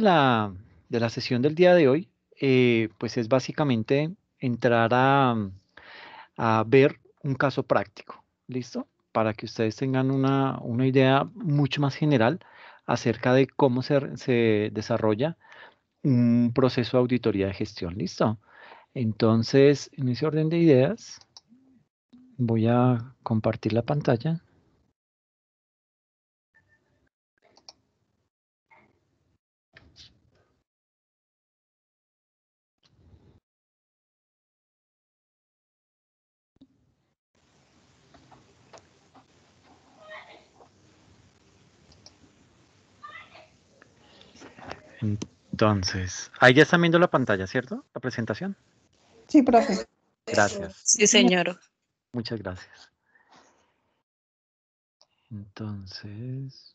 de la sesión del día de hoy, pues es básicamente entrar a ver un caso práctico, ¿listo? Para que ustedes tengan una idea mucho más general acerca de cómo se desarrolla un proceso de auditoría de gestión, ¿listo? Entonces, en ese orden de ideas, voy a compartir la pantalla. Entonces, ahí ya están viendo la pantalla, ¿cierto? La presentación. Sí, profe. Gracias, Sí, señor. muchas gracias. Entonces,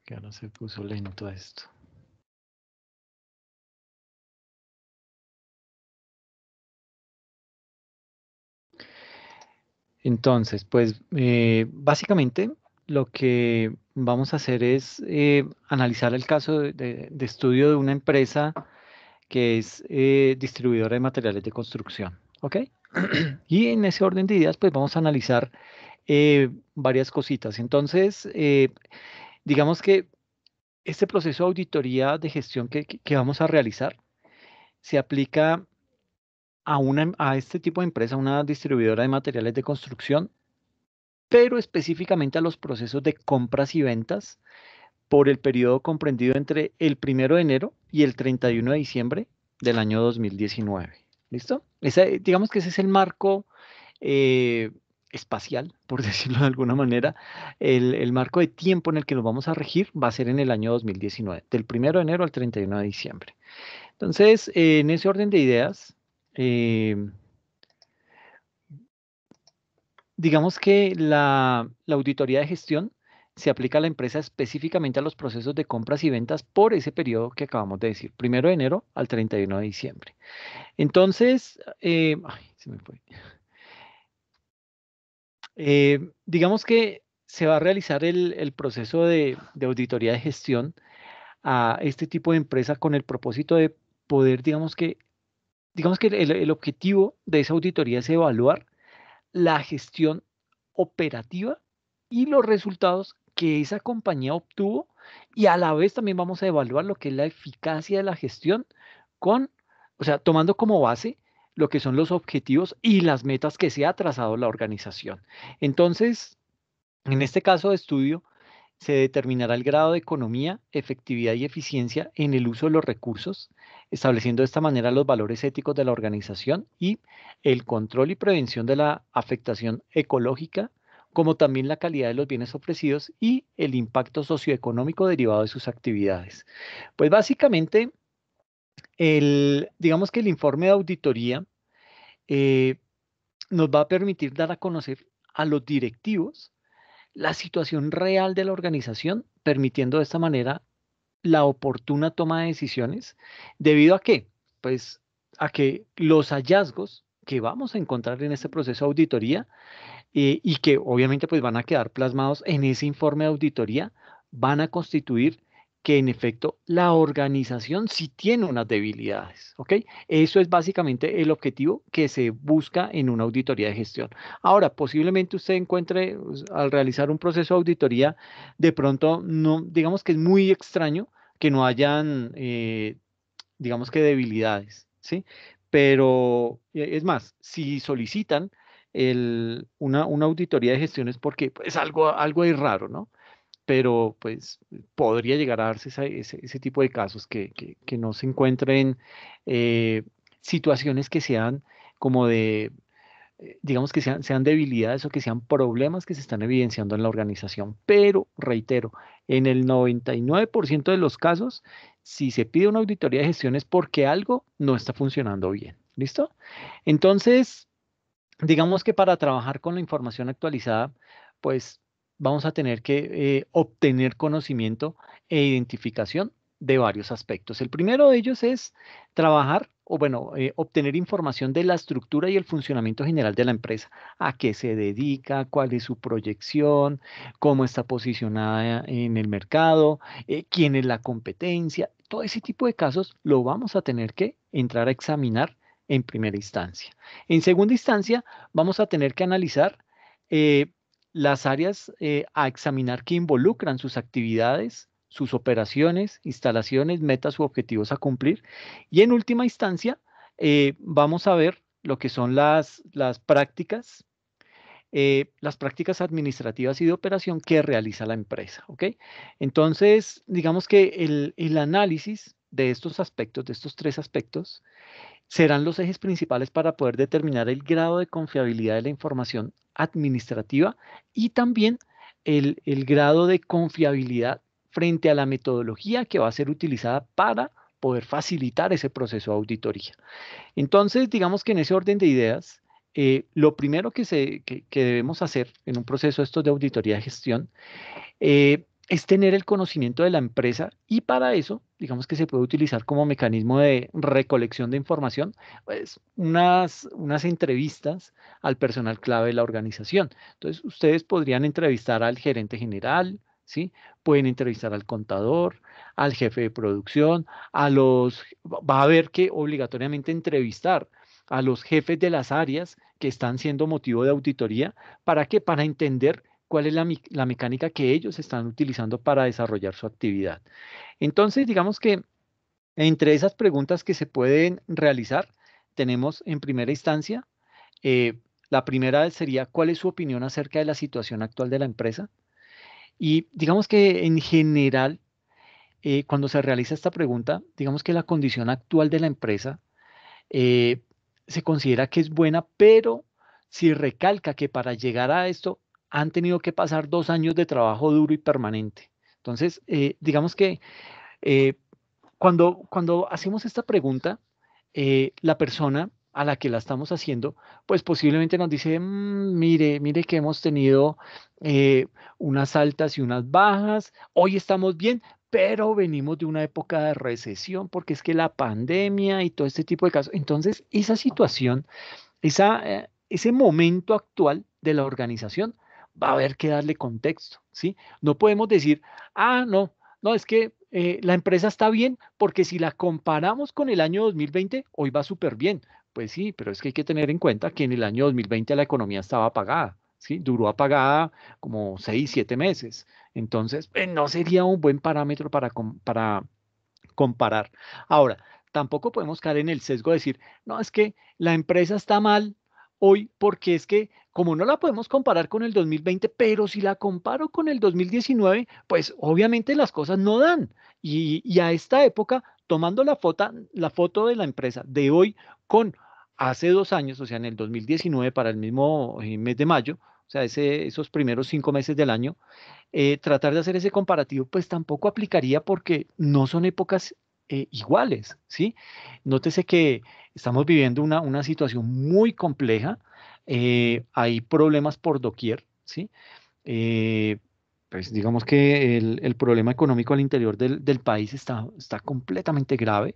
que ahora se puso lento esto. Entonces, pues básicamente lo que vamos a hacer es analizar el caso de estudio de una empresa que es distribuidora de materiales de construcción, ¿ok? Y en ese orden de ideas, pues vamos a analizar varias cositas. Entonces, digamos que este proceso de auditoría de gestión que vamos a realizar se aplica a este tipo de empresa, una distribuidora de materiales de construcción, pero específicamente a los procesos de compras y ventas por el periodo comprendido entre el 1 de enero y el 31 de diciembre del año 2019. ¿Listo? Digamos que ese es el marco eh, espacial, por decirlo de alguna manera. El marco de tiempo en el que nos vamos a regir va a ser en el año 2019, del 1 de enero al 31 de diciembre. Entonces, en ese orden de ideas, eh, digamos que la auditoría de gestión se aplica a la empresa específicamente a los procesos de compras y ventas por ese periodo que acabamos de decir, 1 de enero al 31 de diciembre. Entonces, ay, se me fue. Digamos que se va a realizar el proceso de auditoría de gestión a este tipo de empresa con el propósito de poder, digamos que el objetivo de esa auditoría es evaluar la gestión operativa y los resultados que esa compañía obtuvo y a la vez también vamos a evaluar lo que es la eficacia de la gestión con, o sea, tomando como base lo que son los objetivos y las metas que se ha trazado la organización. Entonces, en este caso de estudio, se determinará el grado de economía, efectividad y eficiencia en el uso de los recursos, estableciendo de esta manera los valores éticos de la organización y el control y prevención de la afectación ecológica, como también la calidad de los bienes ofrecidos y el impacto socioeconómico derivado de sus actividades. Pues básicamente, digamos que el informe de auditoría eh, nos va a permitir dar a conocer a los directivos la situación real de la organización, permitiendo de esta manera la oportuna toma de decisiones, debido a qué? Pues a que los hallazgos que vamos a encontrar en este proceso de auditoría y que obviamente pues van a quedar plasmados en ese informe de auditoría, van a constituir que en efecto la organización sí tiene unas debilidades, ¿ok? Eso es básicamente el objetivo que se busca en una auditoría de gestión. Ahora, posiblemente usted encuentre al realizar un proceso de auditoría, de pronto no, digamos que es muy extraño que no hayan, digamos que debilidades, ¿sí? Pero es más, si solicitan una auditoría de gestiones porque es algo ahí raro, ¿no? Pero pues podría llegar a darse ese tipo de casos que no se encuentren eh, situaciones que sean como digamos que sean debilidades o que sean problemas que se están evidenciando en la organización. Pero, reitero, en el 99% de los casos, si se pide una auditoría de gestión es porque algo no está funcionando bien. ¿Listo? Entonces, digamos que para trabajar con la información actualizada, pues vamos a tener que obtener conocimiento e identificación de varios aspectos. El primero de ellos es trabajar o, bueno, obtener información de la estructura y el funcionamiento general de la empresa, a qué se dedica, cuál es su proyección, cómo está posicionada en el mercado, quién es la competencia. Todo ese tipo de casos lo vamos a tener que entrar a examinar en primera instancia. En segunda instancia, vamos a tener que analizar eh, las áreas a examinar que involucran sus actividades, sus operaciones, instalaciones, metas u objetivos a cumplir. Y en última instancia, vamos a ver lo que son las prácticas administrativas y de operación que realiza la empresa. ¿Ok? Entonces, digamos que el análisis de estos aspectos, de estos tres aspectos, serán los ejes principales para poder determinar el grado de confiabilidad de la información administrativa y también el grado de confiabilidad frente a la metodología que va a ser utilizada para poder facilitar ese proceso de auditoría. Entonces, digamos que en ese orden de ideas, lo primero que debemos hacer en un proceso estos de auditoría de gestión es tener el conocimiento de la empresa y para eso, digamos que se puede utilizar como mecanismo de recolección de información, pues unas entrevistas al personal clave de la organización. Entonces, ustedes podrían entrevistar al gerente general, ¿sí? Pueden entrevistar al contador, al jefe de producción, va a haber que obligatoriamente entrevistar a los jefes de las áreas que están siendo motivo de auditoría. ¿Para qué? Para entender cuál es la mecánica que ellos están utilizando para desarrollar su actividad. Entonces, digamos que entre esas preguntas que se pueden realizar, tenemos en primera instancia, la primera sería, ¿cuál es su opinión acerca de la situación actual de la empresa? Y digamos que en general, cuando se realiza esta pregunta, digamos que la condición actual de la empresa eh, se considera que es buena, pero si recalca que para llegar a esto han tenido que pasar 2 años de trabajo duro y permanente. Entonces, digamos que eh, cuando hacemos esta pregunta, la persona a la que la estamos haciendo, pues posiblemente nos dice, mire que hemos tenido eh, unas altas y unas bajas, hoy estamos bien, pero venimos de una época de recesión porque es que la pandemia y todo este tipo de casos. Entonces, esa situación, ese momento actual de la organización va a haber que darle contexto, ¿sí? No podemos decir, no, no, es que la empresa está bien porque si la comparamos con el año 2020, hoy va súper bien. Pues sí, pero es que hay que tener en cuenta que en el año 2020 la economía estaba apagada, ¿sí? Duró apagada como 6, 7 meses. Entonces, no sería un buen parámetro para comparar. Ahora, tampoco podemos caer en el sesgo de decir, no, es que la empresa está mal hoy porque es que como no la podemos comparar con el 2020, pero si la comparo con el 2019, pues obviamente las cosas no dan. Y a esta época, tomando la foto de la empresa de hoy con hace 2 años, o sea, en el 2019 para el mismo mes de mayo, o sea, esos primeros 5 meses del año, tratar de hacer ese comparativo, pues tampoco aplicaría porque no son épocas iguales, ¿sí? Nótese que estamos viviendo una situación muy compleja, hay problemas por doquier, ¿sí? Eh, pues digamos que el problema económico al interior del país está completamente grave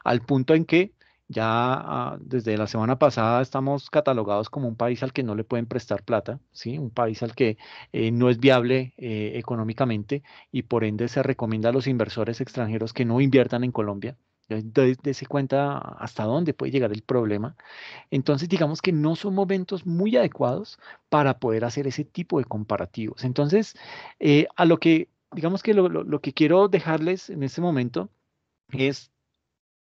al punto en que ya desde la semana pasada estamos catalogados como un país al que no le pueden prestar plata, ¿sí? Un país al que no es viable económicamente y por ende se recomienda a los inversores extranjeros que no inviertan en Colombia. Entonces, dése cuenta hasta dónde puede llegar el problema. Entonces, digamos que no son momentos muy adecuados para poder hacer ese tipo de comparativos. Entonces, digamos que lo que quiero dejarles en este momento es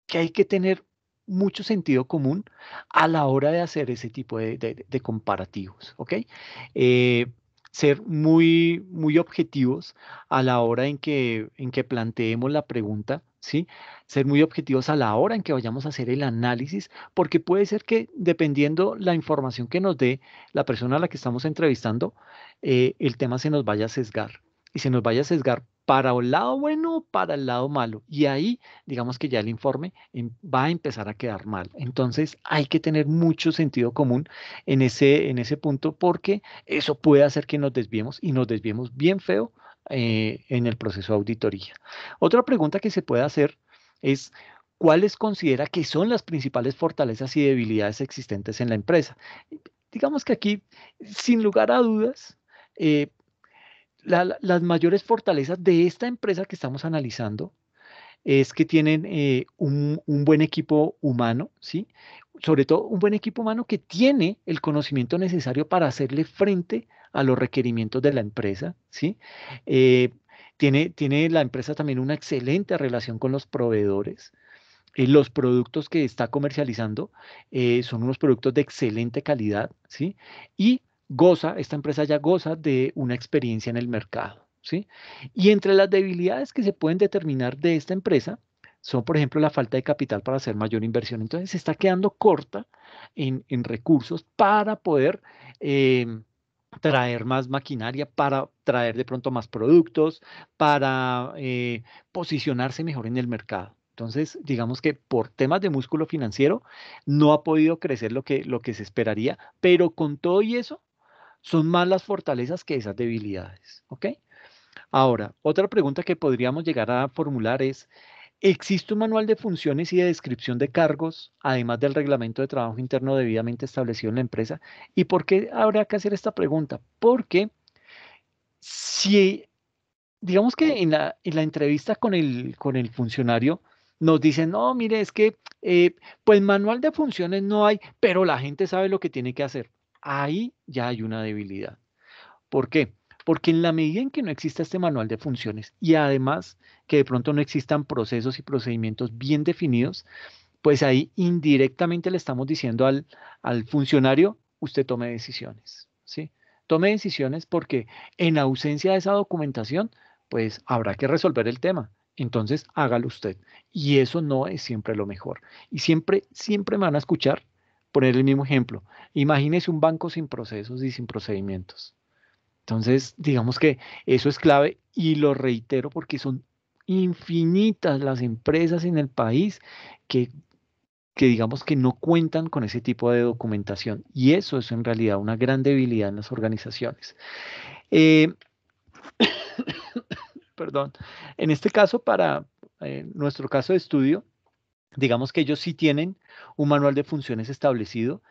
que hay que tener mucho sentido común a la hora de hacer ese tipo de comparativos, ¿ok? Eh, Ser muy, muy objetivos a la hora en que planteemos la pregunta, ¿sí? Ser muy objetivos a la hora en que vayamos a hacer el análisis, porque puede ser que dependiendo la información que nos dé la persona a la que estamos entrevistando, el tema se nos vaya a sesgar y se nos vaya a sesgar para un lado bueno o para el lado malo. Y ahí digamos que ya el informe va a empezar a quedar mal. Entonces hay que tener mucho sentido común en ese punto porque eso puede hacer que nos desviemos y nos desviemos bien feo en el proceso de auditoría. Otra pregunta que se puede hacer es, ¿cuáles considera que son las principales fortalezas y debilidades existentes en la empresa? Digamos que aquí, sin lugar a dudas, eh, las mayores fortalezas de esta empresa que estamos analizando es que tienen un buen equipo humano, ¿sí? Sobre todo un buen equipo humano que tiene el conocimiento necesario para hacerle frente a los requerimientos de la empresa, ¿sí? Eh, tiene la empresa también una excelente relación con los proveedores. Los productos que está comercializando son unos productos de excelente calidad, ¿sí? Y esta empresa ya goza de una experiencia en el mercado, ¿sí? Y entre las debilidades que se pueden determinar de esta empresa son, por ejemplo, la falta de capital para hacer mayor inversión. Entonces, se está quedando corta en recursos para poder traer más maquinaria, para traer de pronto más productos, para posicionarse mejor en el mercado. Entonces, digamos que por temas de músculo financiero no ha podido crecer lo que se esperaría, pero con todo y eso son más las fortalezas que esas debilidades. ¿Ok? Ahora, otra pregunta que podríamos llegar a formular es, ¿existe un manual de funciones y de descripción de cargos, además del reglamento de trabajo interno debidamente establecido en la empresa? ¿Y por qué habrá que hacer esta pregunta? Porque si digamos que en la entrevista con el funcionario nos dicen, no, mire, es que pues manual de funciones no hay, pero la gente sabe lo que tiene que hacer. Ahí ya hay una debilidad. ¿Por qué? Porque en la medida en que no exista este manual de funciones y además que de pronto no existan procesos y procedimientos bien definidos, pues ahí indirectamente le estamos diciendo al funcionario, usted tome decisiones, ¿sí? Tome decisiones porque en ausencia de esa documentación, pues habrá que resolver el tema. Entonces, hágalo usted. Y eso no es siempre lo mejor. Y siempre, siempre me van a escuchar poner el mismo ejemplo. Imagínese un banco sin procesos y sin procedimientos. Entonces, digamos que eso es clave y lo reitero porque son infinitas las empresas en el país que digamos que no cuentan con ese tipo de documentación y eso es en realidad una gran debilidad en las organizaciones. Eh, Perdón, en este caso, para nuestro caso de estudio, digamos que ellos sí tienen un manual de funciones establecido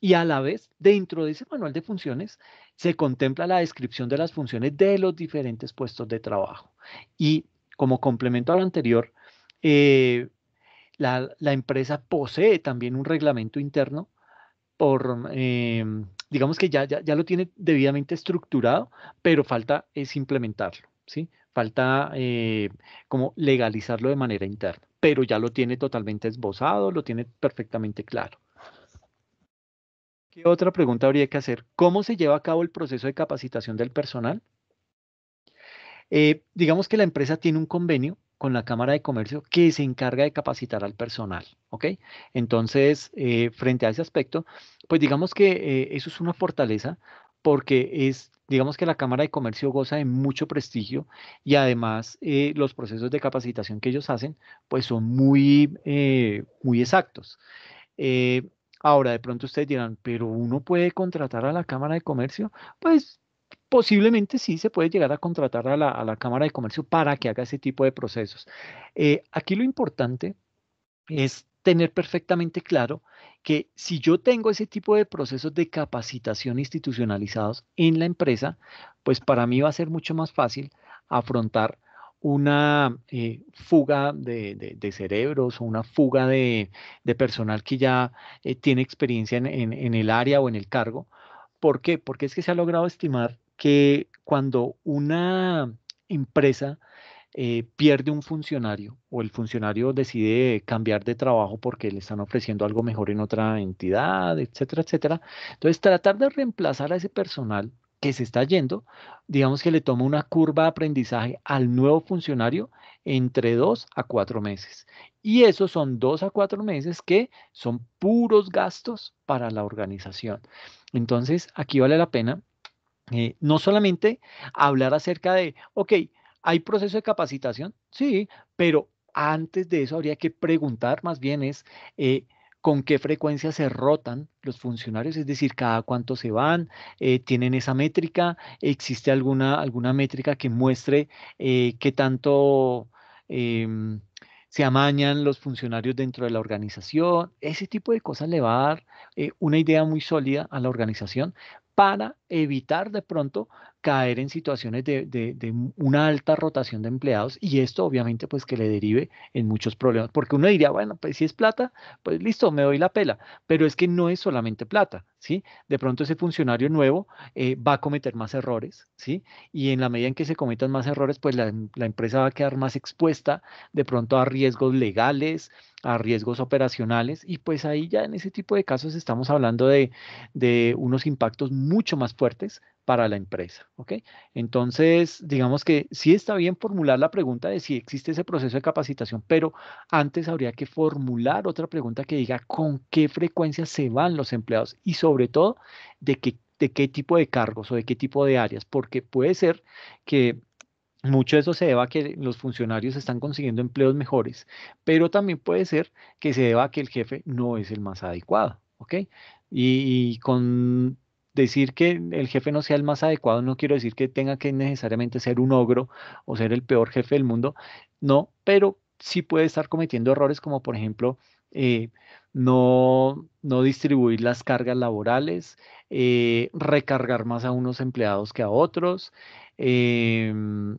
y a la vez dentro de ese manual de funciones se contempla la descripción de las funciones de los diferentes puestos de trabajo. Y como complemento a lo anterior, eh, la empresa posee también un reglamento interno digamos que ya lo tiene debidamente estructurado, pero falta es implementarlo, ¿sí? Falta como legalizarlo de manera interna, pero ya lo tiene totalmente esbozado, lo tiene perfectamente claro. ¿Qué otra pregunta habría que hacer? ¿Cómo se lleva a cabo el proceso de capacitación del personal? Digamos que la empresa tiene un convenio con la Cámara de Comercio que se encarga de capacitar al personal, ¿ok? Entonces, frente a ese aspecto, pues digamos que eso es una fortaleza porque digamos que la Cámara de Comercio goza de mucho prestigio y además los procesos de capacitación que ellos hacen, pues son muy exactos. Eh, Ahora, de pronto ustedes dirán, pero uno puede contratar a la Cámara de Comercio. Pues posiblemente sí se puede llegar a contratar a la Cámara de Comercio para que haga ese tipo de procesos. Aquí lo importante es tener perfectamente claro que si yo tengo ese tipo de procesos de capacitación institucionalizados en la empresa, pues para mí va a ser mucho más fácil afrontar una fuga de cerebros o una fuga de personal que ya tiene experiencia en el área o en el cargo. ¿Por qué? Porque es que se ha logrado estimar que cuando una empresa pierde un funcionario o el funcionario decide cambiar de trabajo porque le están ofreciendo algo mejor en otra entidad, etcétera, etcétera. Entonces, tratar de reemplazar a ese personal que se está yendo, digamos que le toma una curva de aprendizaje al nuevo funcionario entre 2 a 4 meses. Y esos son 2 a 4 meses que son puros gastos para la organización. Entonces, aquí vale la pena no solamente hablar acerca de, ok, ¿hay proceso de capacitación? Sí, pero antes de eso habría que preguntar más bien es, con qué frecuencia se rotan los funcionarios, es decir, cada cuánto se van, tienen esa métrica, existe alguna métrica que muestre qué tanto em, se amañan los funcionarios dentro de la organización. Ese tipo de cosas le va a dar una idea muy sólida a la organización para evitar de pronto caer en situaciones de una alta rotación de empleados, y esto obviamente pues que le derive en muchos problemas, porque uno diría, bueno, pues si es plata, pues listo, me doy la pela, pero es que no es solamente plata, ¿sí? De pronto ese funcionario nuevo va a cometer más errores, ¿sí? Y en la medida en que se cometan más errores, pues la empresa va a quedar más expuesta de pronto a riesgos legales, a riesgos operacionales, y pues ahí ya en ese tipo de casos estamos hablando de unos impactos mucho más fuertes para la empresa, ¿ok? Entonces, digamos que sí está bien formular la pregunta de si existe ese proceso de capacitación, pero antes habría que formular otra pregunta que diga con qué frecuencia se van los empleados y sobre todo de qué tipo de cargos o de qué tipo de áreas, porque puede ser que mucho de eso se deba a que los funcionarios están consiguiendo empleos mejores, pero también puede ser que se deba a que el jefe no es el más adecuado, ¿ok? Y con decir que el jefe no sea el más adecuado no quiero decir que tenga que necesariamente ser un ogro o ser el peor jefe del mundo, no, pero sí puede estar cometiendo errores como por ejemplo no distribuir las cargas laborales, recargar más a unos empleados que a otros. em,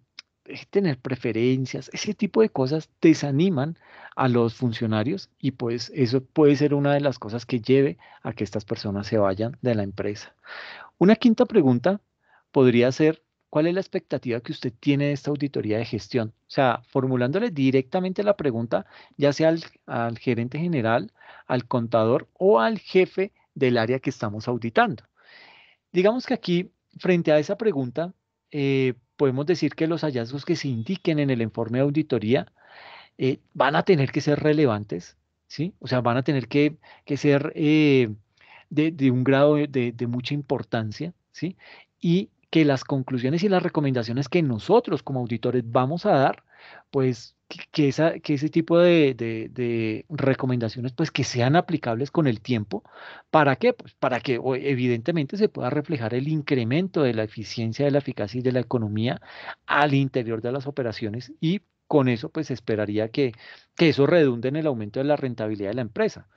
Tener preferencias, ese tipo de cosas desaniman a los funcionarios y pues eso puede ser una de las cosas que lleve a que estas personas se vayan de la empresa. Una quinta pregunta podría ser, ¿cuál es la expectativa que usted tiene de esta auditoría de gestión? O sea, formulándole directamente la pregunta, ya sea al gerente general, al contador o al jefe del área que estamos auditando. Digamos que aquí, frente a esa pregunta, podemos decir que los hallazgos que se indiquen en el informe de auditoría van a tener que ser relevantes, ¿sí? O sea, van a tener que ser de un grado de mucha importancia, ¿sí? Y que las conclusiones y las recomendaciones que nosotros como auditores vamos a dar, pues que ese tipo de recomendaciones, pues que sean aplicables con el tiempo. ¿Para qué? Pues para que evidentemente se pueda reflejar el incremento de la eficiencia, de la eficacia y de la economía al interior de las operaciones, y con eso pues esperaría que eso redunde en el aumento de la rentabilidad de la empresa.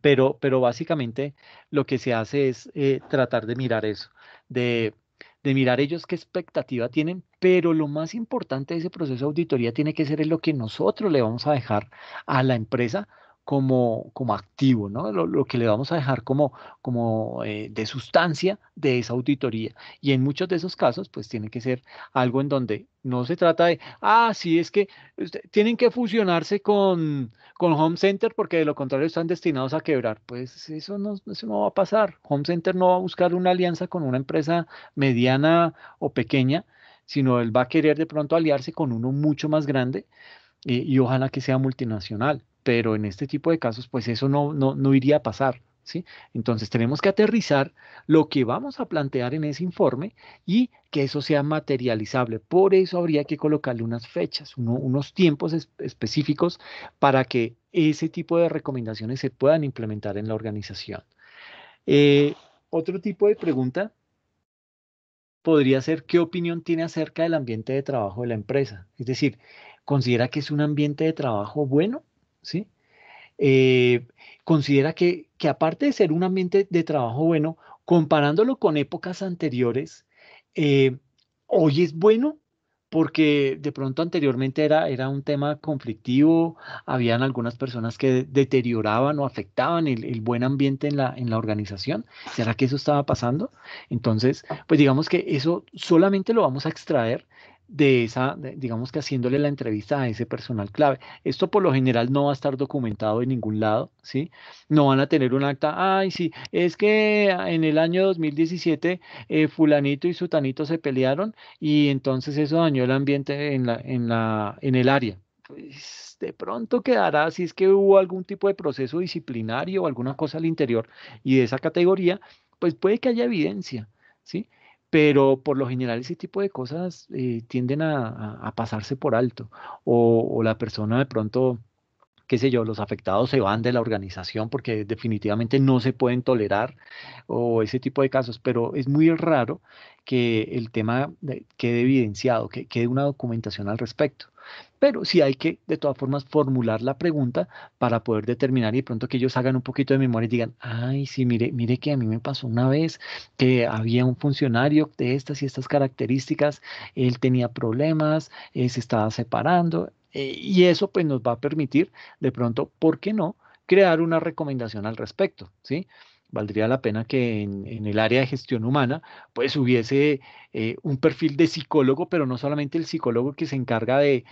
Pero básicamente lo que se hace es tratar de mirar eso, de, de mirar ellos qué expectativa tienen, pero lo más importante de ese proceso de auditoría tiene que ser en lo que nosotros le vamos a dejar a la empresa como activo, ¿no? Lo que le vamos a dejar como de sustancia de esa auditoría. Y en muchos de esos casos, pues tiene que ser algo en donde no se trata de, sí, es que tienen que fusionarse con Home Center porque de lo contrario están destinados a quebrar. Pues eso no va a pasar. Home Center no va a buscar una alianza con una empresa mediana o pequeña, sino él va a querer de pronto aliarse con uno mucho más grande y ojalá que sea multinacional. Pero en este tipo de casos, pues eso no iría a pasar. ¿Sí? Entonces tenemos que aterrizar lo que vamos a plantear en ese informe y que eso sea materializable. Por eso habría que colocarle unas fechas, unos tiempos específicos para que ese tipo de recomendaciones se puedan implementar en la organización. Eh, Otro tipo de pregunta podría ser, ¿qué opinión tiene acerca del ambiente de trabajo de la empresa? Es decir, ¿considera que es un ambiente de trabajo bueno? ¿Sí? eh, Considera que aparte de ser un ambiente de trabajo bueno, comparándolo con épocas anteriores, eh, hoy es bueno, porque de pronto anteriormente era un tema conflictivo, habían algunas personas que deterioraban o afectaban el buen ambiente en la organización. ¿Será que eso estaba pasando? Entonces, pues digamos que eso solamente lo vamos a extraer digamos que haciéndole la entrevista a ese personal clave. Esto por lo general no va a estar documentado en ningún lado, ¿sí? No van a tener un acta, ay, sí, es que en el año 2017 fulanito y sutanito se pelearon y entonces eso dañó el ambiente en el área. Pues de pronto quedará, si es que hubo algún tipo de proceso disciplinario o alguna cosa al interior y de esa categoría, pues puede que haya evidencia, ¿sí? Pero por lo general ese tipo de cosas tienden a pasarse por alto o la persona de pronto qué sé yo, los afectados se van de la organización porque definitivamente no se pueden tolerar o ese tipo de casos, pero es muy raro que el tema quede evidenciado, que quede una documentación al respecto. Pero sí hay que, de todas formas, formular la pregunta para poder determinar y de pronto que ellos hagan un poquito de memoria y digan, ay, sí, mire que a mí me pasó una vez que había un funcionario de estas y estas características, él tenía problemas, se estaba separando, y eso pues nos va a permitir de pronto, ¿por qué no? Crear una recomendación al respecto, ¿sí? Valdría la pena que en el área de gestión humana pues hubiese un perfil de psicólogo, pero no solamente el psicólogo que se encarga de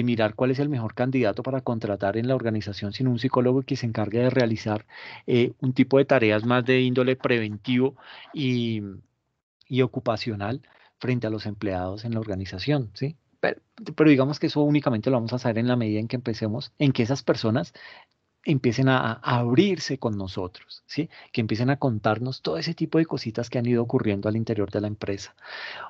mirar cuál es el mejor candidato para contratar en la organización, sino un psicólogo que se encargue de realizar un tipo de tareas más de índole preventivo y, y ocupacional frente a los empleados en la organización, ¿sí? Pero digamos que eso únicamente lo vamos a hacer en la medida en que empecemos, en que esas personas empiecen a abrirse con nosotros, ¿sí? Que empiecen a contarnos todo ese tipo de cositas que han ido ocurriendo al interior de la empresa.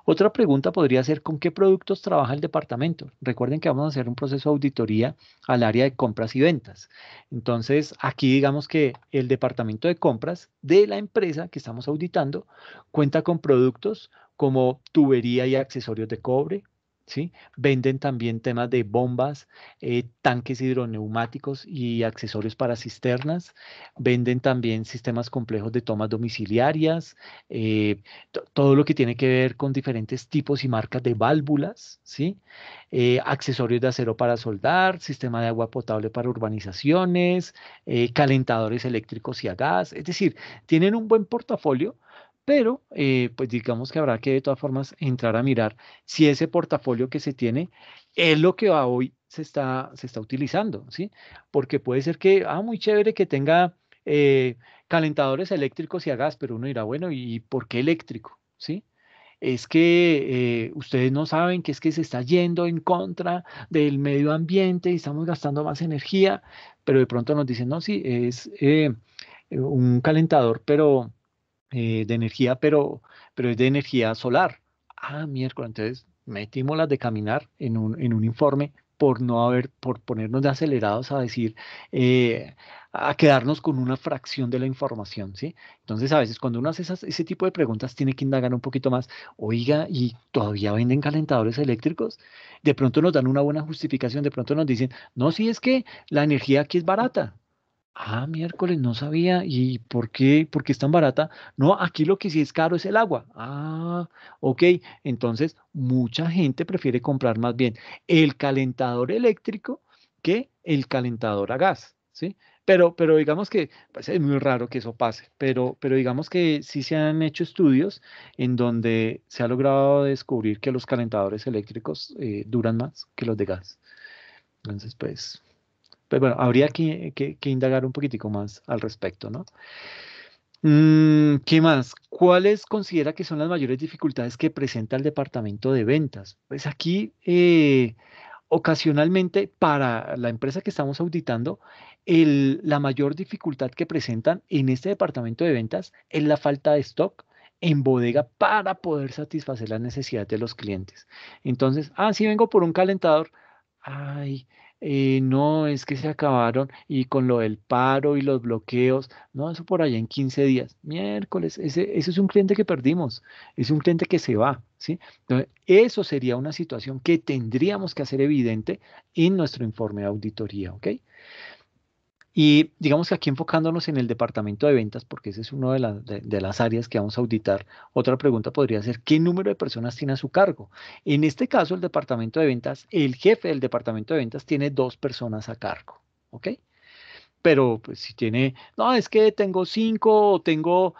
Otra pregunta podría ser, ¿con qué productos trabaja el departamento? Recuerden que vamos a hacer un proceso de auditoría al área de compras y ventas. Entonces, aquí digamos que el departamento de compras de la empresa que estamos auditando cuenta con productos como tubería y accesorios de cobre. ¿Sí? Venden también temas de bombas, tanques hidroneumáticos y accesorios para cisternas. Venden también sistemas complejos de tomas domiciliarias, todo lo que tiene que ver con diferentes tipos y marcas de válvulas, ¿sí? Accesorios de acero para soldar, sistema de agua potable para urbanizaciones, calentadores eléctricos y a gas. Es decir, tienen un buen portafolio, pero pues digamos que habrá que de todas formas entrar a mirar si ese portafolio que se tiene es lo que hoy se está utilizando, ¿sí? Porque puede ser que, muy chévere que tenga calentadores eléctricos y a gas, pero uno dirá, bueno, ¿y por qué eléctrico? ¿Sí? Es que ustedes no saben que es que se está yendo en contra del medio ambiente y estamos gastando más energía, pero de pronto nos dicen, no, sí, es un calentador, pero de energía, pero es de energía solar. Miércoles, entonces metimos las de caminar en un informe por ponernos de acelerados a decir, a quedarnos con una fracción de la información, ¿sí? Entonces, a veces cuando uno hace ese tipo de preguntas, tiene que indagar un poquito más. Oiga, ¿y todavía venden calentadores eléctricos? De pronto nos dan una buena justificación, de pronto nos dicen, no, sí, es que la energía aquí es barata. Miércoles, no sabía. ¿Y por qué? ¿Por qué es tan barata? No, aquí lo que sí es caro es el agua. Ok. Entonces, mucha gente prefiere comprar más bien el calentador eléctrico que el calentador a gas, ¿sí? Pero digamos que pues, es muy raro que eso pase. Pero digamos que sí se han hecho estudios en donde se ha logrado descubrir que los calentadores eléctricos duran más que los de gas. Entonces, pues bueno, habría que indagar un poquitico más al respecto, ¿no? ¿Qué más? ¿Cuáles considera que son las mayores dificultades que presenta el departamento de ventas? Pues aquí, ocasionalmente, para la empresa que estamos auditando, la mayor dificultad que presentan en este departamento de ventas es la falta de stock en bodega para poder satisfacer las necesidades de los clientes. Entonces, sí, vengo por un calentador. Ay, no, es que se acabaron y con lo del paro y los bloqueos, no, eso por allá en 15 días, miércoles, ese es un cliente que perdimos, es un cliente que se va, ¿sí? Entonces, eso sería una situación que tendríamos que hacer evidente en nuestro informe de auditoría, ¿ok? Y digamos que aquí enfocándonos en el departamento de ventas, porque ese es una de las áreas que vamos a auditar, otra pregunta podría ser, ¿qué número de personas tiene a su cargo? En este caso, el departamento de ventas, el jefe del departamento de ventas tiene 2 personas a cargo, ¿ok? Pero pues si tiene, no, es que tengo cinco, o tengo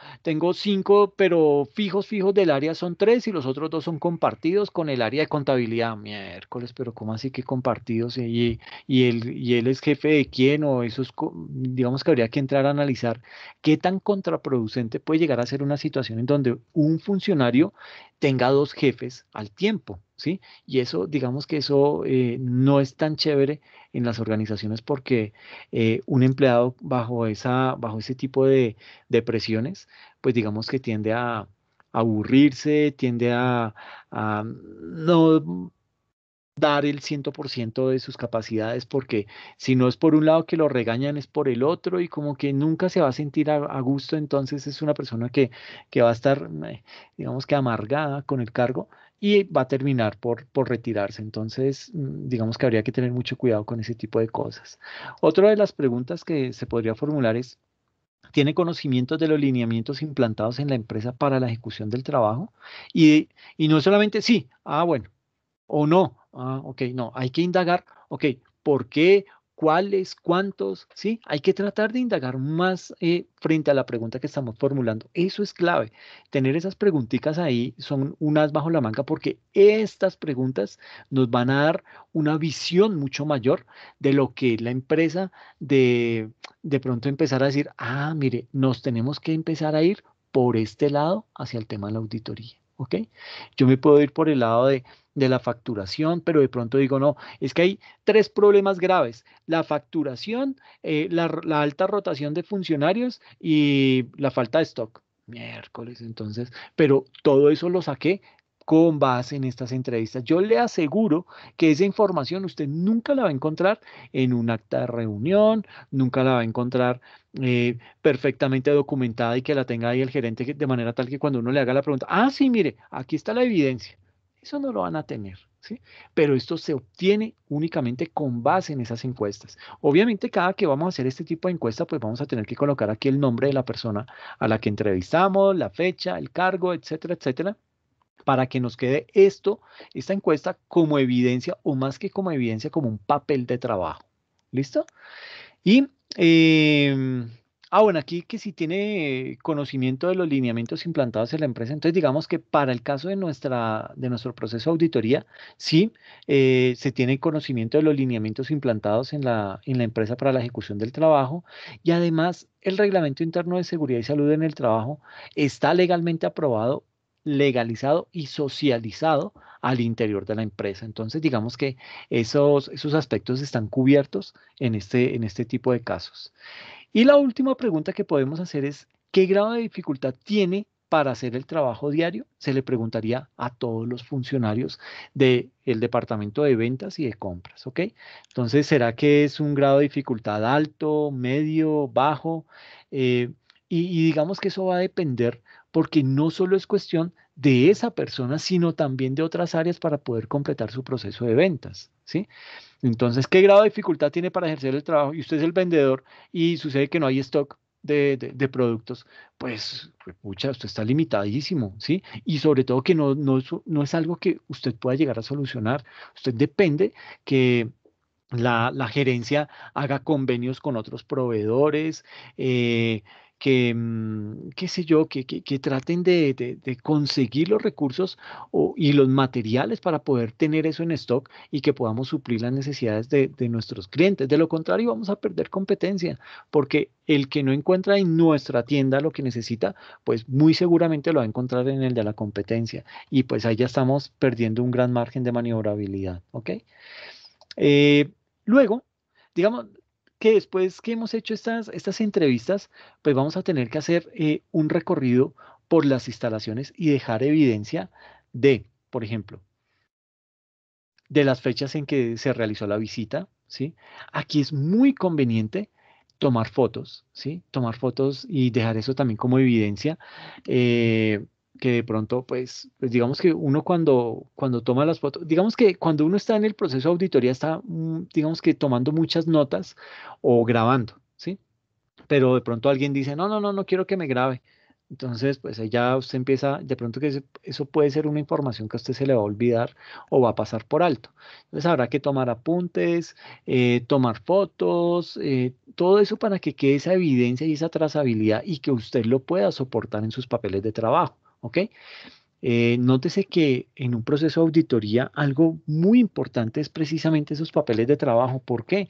cinco, pero fijos del área son tres y los otros dos son compartidos con el área de contabilidad. Miércoles, pero ¿cómo así que compartidos? ¿Y él es jefe de quién? O eso es, digamos que habría que entrar a analizar qué tan contraproducente puede llegar a ser una situación en donde un funcionario tenga 2 jefes al tiempo, ¿sí? Y eso, digamos que eso no es tan chévere en las organizaciones porque un empleado bajo ese tipo de presiones, pues digamos que tiende a aburrirse, tiende a no, dar el 100% de sus capacidades, porque si no es por un lado que lo regañan, es por el otro y como que nunca se va a sentir a gusto, entonces es una persona que va a estar, digamos que amargada con el cargo y va a terminar por retirarse. Entonces, digamos que habría que tener mucho cuidado con ese tipo de cosas. Otra de las preguntas que se podría formular es, ¿tiene conocimientos de los lineamientos implantados en la empresa para la ejecución del trabajo? Y no solamente sí, bueno. O no. Ok, no, hay que indagar, ok, ¿por qué? ¿Cuáles? ¿Cuántos? Sí, hay que tratar de indagar más frente a la pregunta que estamos formulando. Eso es clave. Tener esas preguntitas ahí son unas bajo la manga porque estas preguntas nos van a dar una visión mucho mayor de lo que la empresa de, de pronto empezar a decir, mire, nos tenemos que empezar a ir por este lado hacia el tema de la auditoría. ¿Ok? Yo me puedo ir por el lado de la facturación, pero de pronto digo, no, es que hay tres problemas graves: la facturación, la alta rotación de funcionarios y la falta de stock. Miércoles, entonces, pero todo eso lo saqué con base en estas entrevistas. Yo le aseguro que esa información usted nunca la va a encontrar en un acta de reunión, nunca la va a encontrar perfectamente documentada y que la tenga ahí el gerente de manera tal que cuando uno le haga la pregunta, sí, mire, aquí está la evidencia. Eso no lo van a tener, ¿sí? Pero esto se obtiene únicamente con base en esas encuestas. Obviamente, cada que vamos a hacer este tipo de encuesta, pues vamos a tener que colocar aquí el nombre de la persona a la que entrevistamos, la fecha, el cargo, etcétera, etcétera, para que nos quede esta encuesta como evidencia o más que como evidencia, como un papel de trabajo. ¿Listo? Y, bueno, aquí que si tiene conocimiento de los lineamientos implantados en la empresa, entonces digamos que para el caso de nuestro proceso de auditoría, sí, se tiene conocimiento de los lineamientos implantados en la empresa para la ejecución del trabajo y además el reglamento interno de seguridad y salud en el trabajo está legalmente aprobado, legalizado y socializado al interior de la empresa. Entonces, digamos que esos aspectos están cubiertos en este tipo de casos. Y la última pregunta que podemos hacer es, ¿qué grado de dificultad tiene para hacer el trabajo diario? Se le preguntaría a todos los funcionarios del departamento de ventas y de compras, ¿ok? Entonces, ¿será que es un grado de dificultad alto, medio, bajo? Eh, y digamos que eso va a depender porque no solo es cuestión de esa persona, sino también de otras áreas para poder completar su proceso de ventas, ¿sí? Entonces, ¿qué grado de dificultad tiene para ejercer el trabajo? Y usted es el vendedor y sucede que no hay stock de productos, pues, pucha, usted está limitadísimo, ¿sí? Y sobre todo que no es algo que usted pueda llegar a solucionar. Usted depende que la gerencia haga convenios con otros proveedores, qué sé yo, que traten de conseguir los recursos y los materiales para poder tener eso en stock y que podamos suplir las necesidades de nuestros clientes. De lo contrario, vamos a perder competencia, porque el que no encuentra en nuestra tienda lo que necesita, pues muy seguramente lo va a encontrar en el de la competencia. Y pues ahí ya estamos perdiendo un gran margen de maniobrabilidad, ¿ok? Eh, Luego, digamos que después que hemos hecho estas entrevistas, pues vamos a tener que hacer un recorrido por las instalaciones y dejar evidencia por ejemplo, de las fechas en que se realizó la visita, ¿sí? Aquí es muy conveniente tomar fotos, ¿sí? Tomar fotos y dejar eso también como evidencia, que de pronto, pues digamos que uno cuando toma las fotos, digamos que cuando uno está en el proceso de auditoría está, digamos que tomando muchas notas o grabando, ¿sí? Pero de pronto alguien dice, no, no, no, no quiero que me grabe. Entonces, pues ahí ya usted empieza, de pronto que eso puede ser una información que a usted se le va a olvidar o va a pasar por alto. Entonces habrá que tomar apuntes, tomar fotos, todo eso para que quede esa evidencia y esa trazabilidad y que usted lo pueda soportar en sus papeles de trabajo. ¿Ok? Nótese que en un proceso de auditoría algo muy importante es precisamente esos papeles de trabajo. ¿Por qué?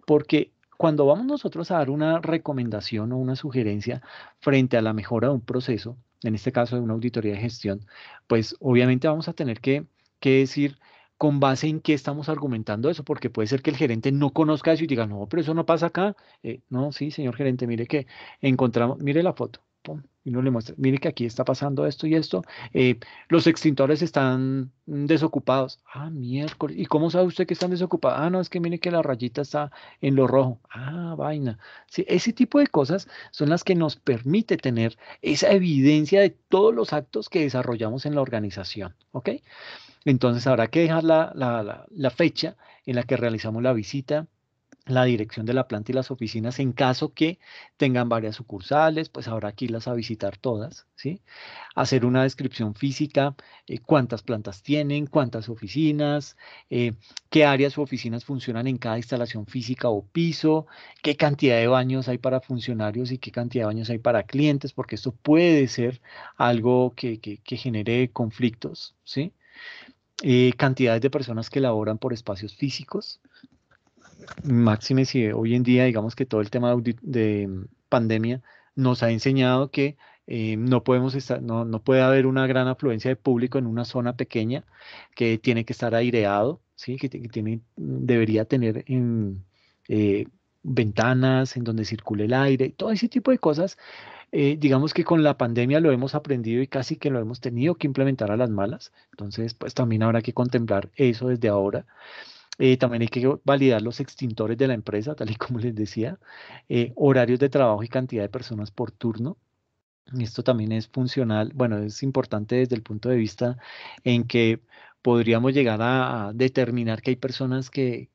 Porque cuando vamos nosotros a dar una recomendación o una sugerencia frente a la mejora de un proceso, en este caso de una auditoría de gestión, pues obviamente vamos a tener que decir con base en qué estamos argumentando eso, porque puede ser que el gerente no conozca eso y diga, no, pero eso no pasa acá. No, sí, señor gerente, mire que encontramos, mire la foto. pum, y uno le muestra, mire que aquí está pasando esto y esto, los extintores están desocupados. Ah, miércoles. ¿Y cómo sabe usted que están desocupados? Ah, no, es que mire que la rayita está en lo rojo. Ah, vaina. Sí, ese tipo de cosas son las que nos permite tener esa evidencia de todos los actos que desarrollamos en la organización. ¿Ok? Entonces habrá que dejar la fecha en la que realizamos la visita, la dirección de la planta y las oficinas en caso que tengan varias sucursales, pues habrá que irlas a visitar todas, ¿sí? Hacer una descripción física, cuántas plantas tienen, cuántas oficinas, qué áreas u oficinas funcionan en cada instalación física o piso, qué cantidad de baños hay para funcionarios y qué cantidad de baños hay para clientes, porque esto puede ser algo que genere conflictos, ¿sí? Cantidades de personas que laboran por espacios físicos. Máxime si hoy en día, digamos que todo el tema de pandemia nos ha enseñado que no podemos estar, no puede haber una gran afluencia de público en una zona pequeña, que tiene que estar aireado, ¿sí? Que tiene, debería tener eh, ventanas en donde circule el aire, todo ese tipo de cosas. Digamos que con la pandemia lo hemos aprendido y casi que lo hemos tenido que implementar a las malas. Entonces, pues también habrá que contemplar eso desde ahora. También hay que validar los extintores de la empresa, tal y como les decía, horarios de trabajo y cantidad de personas por turno. Esto también es funcional, bueno, es importante desde el punto de vista en que podríamos llegar a determinar que hay personas que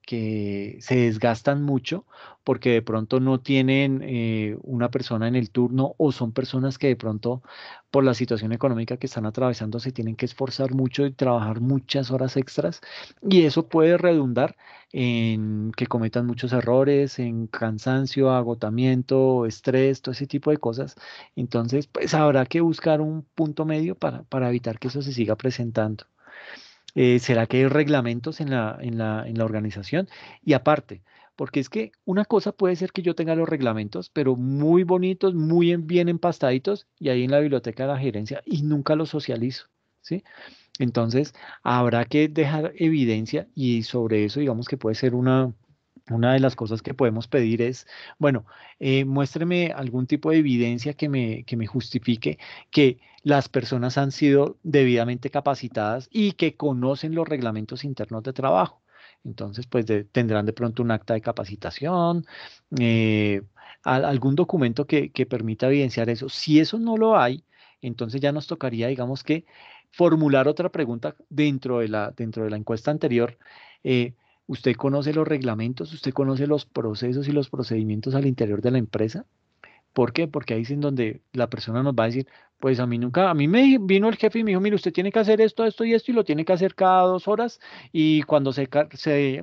se desgastan mucho porque de pronto no tienen una persona en el turno o son personas que de pronto por la situación económica que están atravesando se tienen que esforzar mucho y trabajar muchas horas extras y eso puede redundar en que cometan muchos errores, en cansancio, agotamiento, estrés, todo ese tipo de cosas. Entonces, pues habrá que buscar un punto medio para evitar que eso se siga presentando. ¿Será que hay reglamentos en la organización? Y aparte, porque es que una cosa puede ser que yo tenga los reglamentos, pero muy bonitos, muy bien empastaditos, y ahí en la biblioteca de la gerencia, y nunca los socializo, ¿sí? Entonces, habrá que dejar evidencia y sobre eso, digamos que puede ser una de las cosas que podemos pedir es, bueno, muéstreme algún tipo de evidencia que me justifique que las personas han sido debidamente capacitadas y que conocen los reglamentos internos de trabajo. Entonces, pues tendrán de pronto un acta de capacitación, eh, algún documento que permita evidenciar eso. Si eso no lo hay, entonces ya nos tocaría, digamos que, formular otra pregunta dentro de la encuesta anterior. eh, ¿Usted conoce los reglamentos? ¿Usted conoce los procesos y los procedimientos al interior de la empresa? ¿Por qué? Porque ahí es en donde la persona nos va a decir, pues a mí me vino el jefe y me dijo, mire, usted tiene que hacer esto, esto y esto y lo tiene que hacer cada 2 horas y cuando se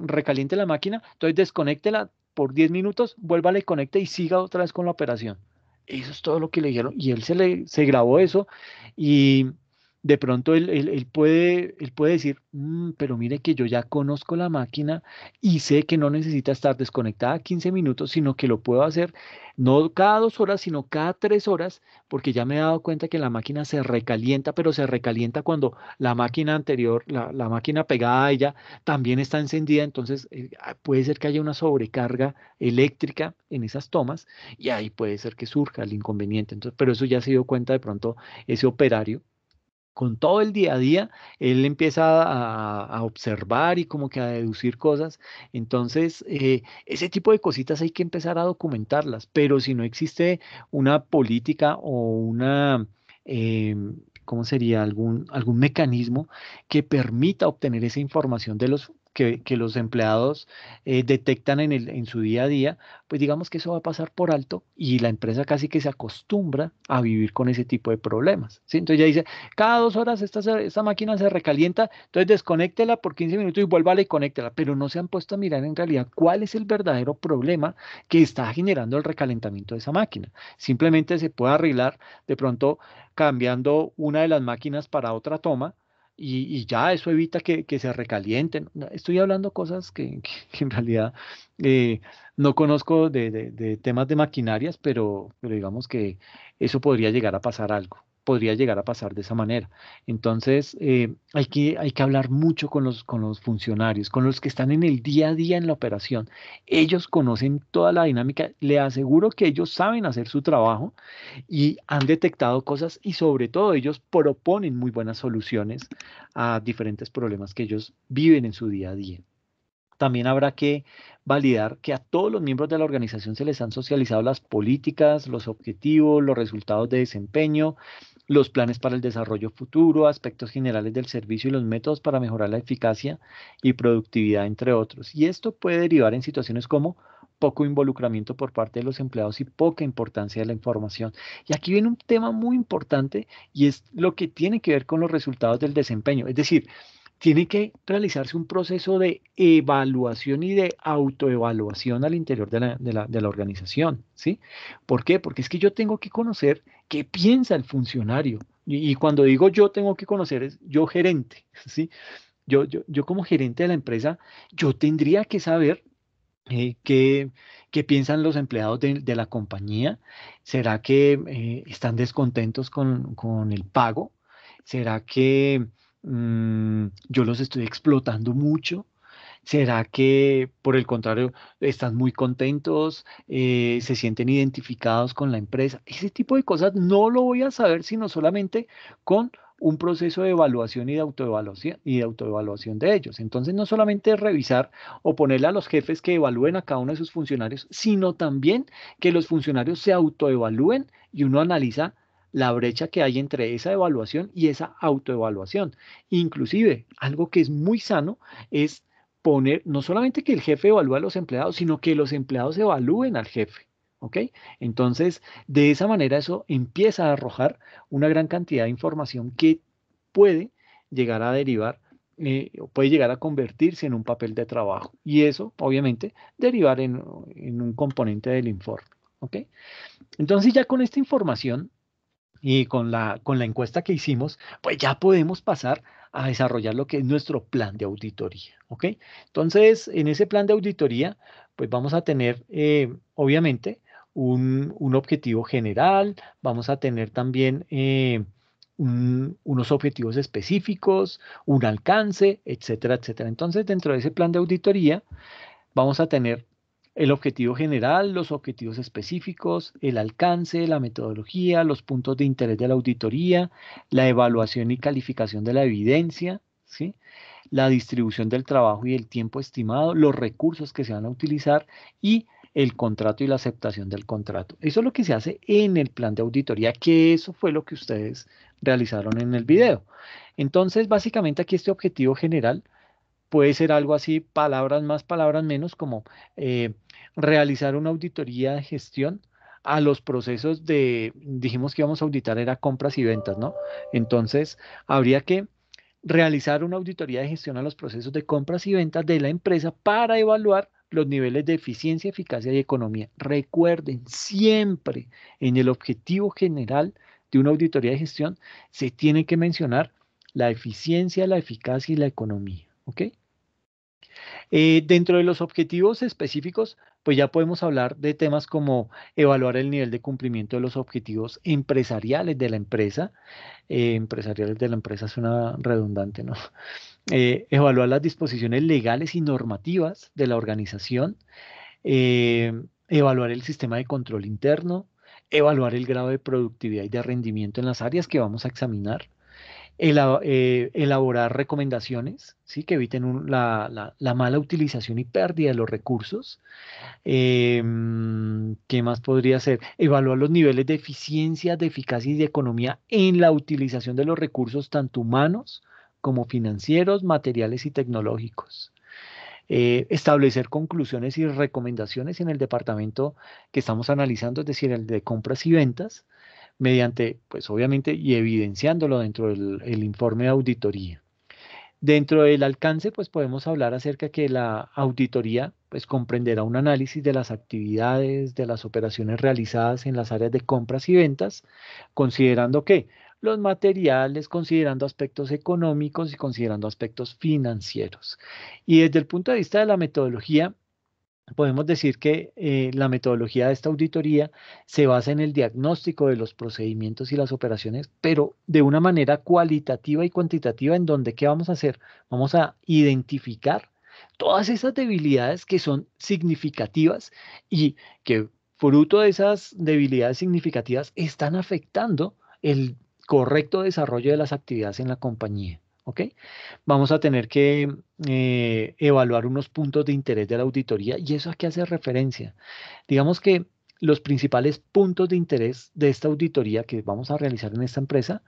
recaliente la máquina, entonces desconéctela por 10 minutos, vuélvala y conecte y siga otra vez con la operación. Eso es todo lo que le dijeron y él se grabó eso y de pronto él puede decir, pero mire que yo ya conozco la máquina y sé que no necesita estar desconectada 15 minutos, sino que lo puedo hacer no cada 2 horas, sino cada 3 horas, porque ya me he dado cuenta que la máquina se recalienta, pero se recalienta cuando la máquina anterior, la máquina pegada a ella, también está encendida. Entonces, puede ser que haya una sobrecarga eléctrica en esas tomas y ahí puede ser que surja el inconveniente. Entonces, pero eso ya se dio cuenta de pronto ese operario con todo el día a día, él empieza a observar y como que a deducir cosas. Entonces, ese tipo de cositas hay que empezar a documentarlas, pero si no existe una política o ¿cómo sería? Algún mecanismo que permita obtener esa información que los empleados detectan en su día a día, pues digamos que eso va a pasar por alto y la empresa casi que se acostumbra a vivir con ese tipo de problemas, ¿sí? Entonces ya dice, cada 2 horas esta máquina se recalienta, entonces desconéctela por 15 minutos y vuélvala y conéctela, pero no se han puesto a mirar en realidad cuál es el verdadero problema que está generando el recalentamiento de esa máquina. Simplemente se puede arreglar de pronto cambiando una de las máquinas para otra toma. Y ya eso evita que se recalienten. No, estoy hablando cosas que en realidad eh, no conozco de temas de maquinarias, pero digamos que eso podría llegar a pasar algo. podría llegar a pasar de esa manera. Entonces, hay que hablar mucho con los funcionarios, con los que están en el día a día en la operación. Ellos conocen toda la dinámica. Le aseguro que ellos saben hacer su trabajo y han detectado cosas y sobre todo ellos proponen muy buenas soluciones a diferentes problemas que ellos viven en su día a día. También habrá que validar que a todos los miembros de la organización se les han socializado las políticas, los objetivos, los resultados de desempeño, los planes para el desarrollo futuro, aspectos generales del servicio y los métodos para mejorar la eficacia y productividad, entre otros. Y esto puede derivar en situaciones como poco involucramiento por parte de los empleados y poca importancia de la información. Y aquí viene un tema muy importante y es lo que tiene que ver con los resultados del desempeño. Es decir, tiene que realizarse un proceso de evaluación y de autoevaluación al interior de la organización, ¿sí? ¿Por qué? Porque es que yo tengo que conocer qué piensa el funcionario. Y cuando digo yo tengo que conocer, es yo gerente, ¿sí? Yo como gerente de la empresa, yo tendría que saber qué piensan los empleados de la compañía. ¿Será que están descontentos con el pago? ¿Será que yo los estoy explotando mucho? ¿Será que, por el contrario, están muy contentos, se sienten identificados con la empresa? Ese tipo de cosas no lo voy a saber sino solamente con un proceso de evaluación y de autoevaluación de ellos. Entonces, no solamente revisar o ponerle a los jefes que evalúen a cada uno de sus funcionarios, sino también que los funcionarios se autoevalúen y uno analiza la brecha que hay entre esa evaluación y esa autoevaluación. Inclusive, algo que es muy sano es poner, no solamente que el jefe evalúe a los empleados, sino que los empleados evalúen al jefe. ¿Ok? Entonces, de esa manera eso empieza a arrojar una gran cantidad de información que puede llegar a derivar, o puede llegar a convertirse en un papel de trabajo. Y eso, obviamente, derivar en un componente del informe. ¿Ok? Entonces, ya con esta información, y con la encuesta que hicimos, pues ya podemos pasar a desarrollar lo que es nuestro plan de auditoría, ¿ok? Entonces, en ese plan de auditoría, pues vamos a tener, obviamente, un objetivo general, vamos a tener también unos objetivos específicos, un alcance, etcétera, etcétera. Entonces, dentro de ese plan de auditoría, vamos a tener el objetivo general, los objetivos específicos, el alcance, la metodología, los puntos de interés de la auditoría, la evaluación y calificación de la evidencia, ¿sí? La distribución del trabajo y el tiempo estimado, los recursos que se van a utilizar y el contrato y la aceptación del contrato. Eso es lo que se hace en el plan de auditoría, que eso fue lo que ustedes realizaron en el video. Entonces, básicamente aquí este objetivo general puede ser algo así, palabras más, palabras menos, como eh, realizar una auditoría de gestión a los procesos dijimos que íbamos a auditar, era compras y ventas, ¿no? Entonces, habría que realizar una auditoría de gestión a los procesos de compras y ventas de la empresa para evaluar los niveles de eficiencia, eficacia y economía. Recuerden, siempre en el objetivo general de una auditoría de gestión se tiene que mencionar la eficiencia, la eficacia y la economía. ¿Ok? Dentro de los objetivos específicos, pues ya podemos hablar de temas como evaluar el nivel de cumplimiento de los objetivos empresariales de la empresa. Empresariales de la empresa suena redundante, ¿no? Evaluar las disposiciones legales y normativas de la organización. eh, Evaluar el sistema de control interno. Evaluar el grado de productividad y de rendimiento en las áreas que vamos a examinar. Elaborar recomendaciones, ¿sí? Que eviten la mala utilización y pérdida de los recursos. ¿Qué más podría ser? Evaluar los niveles de eficiencia, de eficacia y de economía en la utilización de los recursos, tanto humanos como financieros, materiales y tecnológicos. Establecer conclusiones y recomendaciones en el departamento que estamos analizando, es decir, el de compras y ventas mediante, pues obviamente, y evidenciándolo dentro del el informe de auditoría. Dentro del alcance, pues podemos hablar acerca que la auditoría, pues comprenderá un análisis de las actividades, de las operaciones realizadas en las áreas de compras y ventas, considerando que los materiales, considerando aspectos económicos y considerando aspectos financieros. Y desde el punto de vista de la metodología, podemos decir que la metodología de esta auditoría se basa en el diagnóstico de los procedimientos y las operaciones, pero de una manera cualitativa y cuantitativa, en donde ¿qué vamos a hacer? Vamos a identificar todas esas debilidades que son significativas y que fruto de esas debilidades significativas están afectando el correcto desarrollo de las actividades en la compañía. ¿Ok? Vamos a tener que evaluar unos puntos de interés de la auditoría. ¿Y eso a qué hace referencia? Digamos que los principales puntos de interés de esta auditoría que vamos a realizar en esta empresa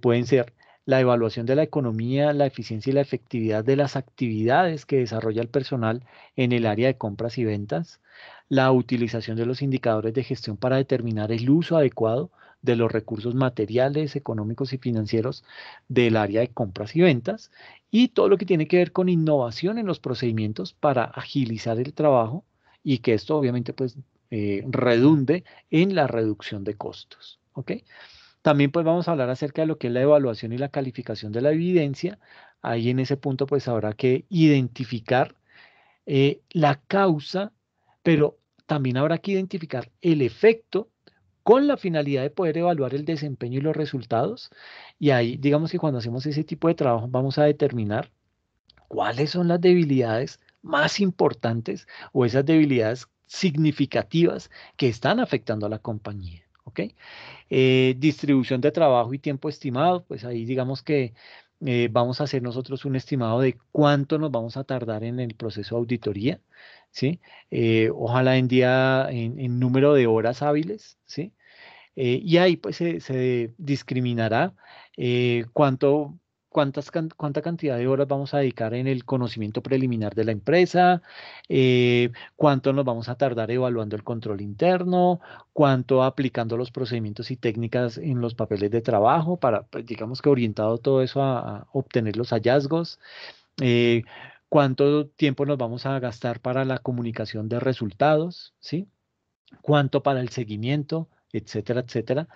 pueden ser la evaluación de la economía, la eficiencia y la efectividad de las actividades que desarrolla el personal en el área de compras y ventas, la utilización de los indicadores de gestión para determinar el uso adecuado de los recursos materiales, económicos y financieros del área de compras y ventas, y todo lo que tiene que ver con innovación en los procedimientos para agilizar el trabajo y que esto obviamente pues redunde en la reducción de costos. ¿Ok? También pues vamos a hablar acerca de lo que es la evaluación y la calificación de la evidencia. Ahí en ese punto pues habrá que identificar la causa, pero también habrá que identificar el efecto con la finalidad de poder evaluar el desempeño y los resultados. Y ahí digamos que cuando hacemos ese tipo de trabajo vamos a determinar cuáles son las debilidades más importantes o esas debilidades significativas que están afectando a la compañía. ¿Ok? Distribución de trabajo y tiempo estimado, pues ahí digamos que vamos a hacer nosotros un estimado de cuánto nos vamos a tardar en el proceso de auditoría, ¿sí? Ojalá en número de horas hábiles, ¿sí? Y ahí pues se discriminará cuánto, cuánta cantidad de horas vamos a dedicar en el conocimiento preliminar de la empresa, cuánto nos vamos a tardar evaluando el control interno, cuánto aplicando los procedimientos y técnicas en los papeles de trabajo para, pues, digamos que orientado todo eso a obtener los hallazgos, eh, cuánto tiempo nos vamos a gastar para la comunicación de resultados, ¿sí? Cuánto para el seguimiento, etcétera, etcétera.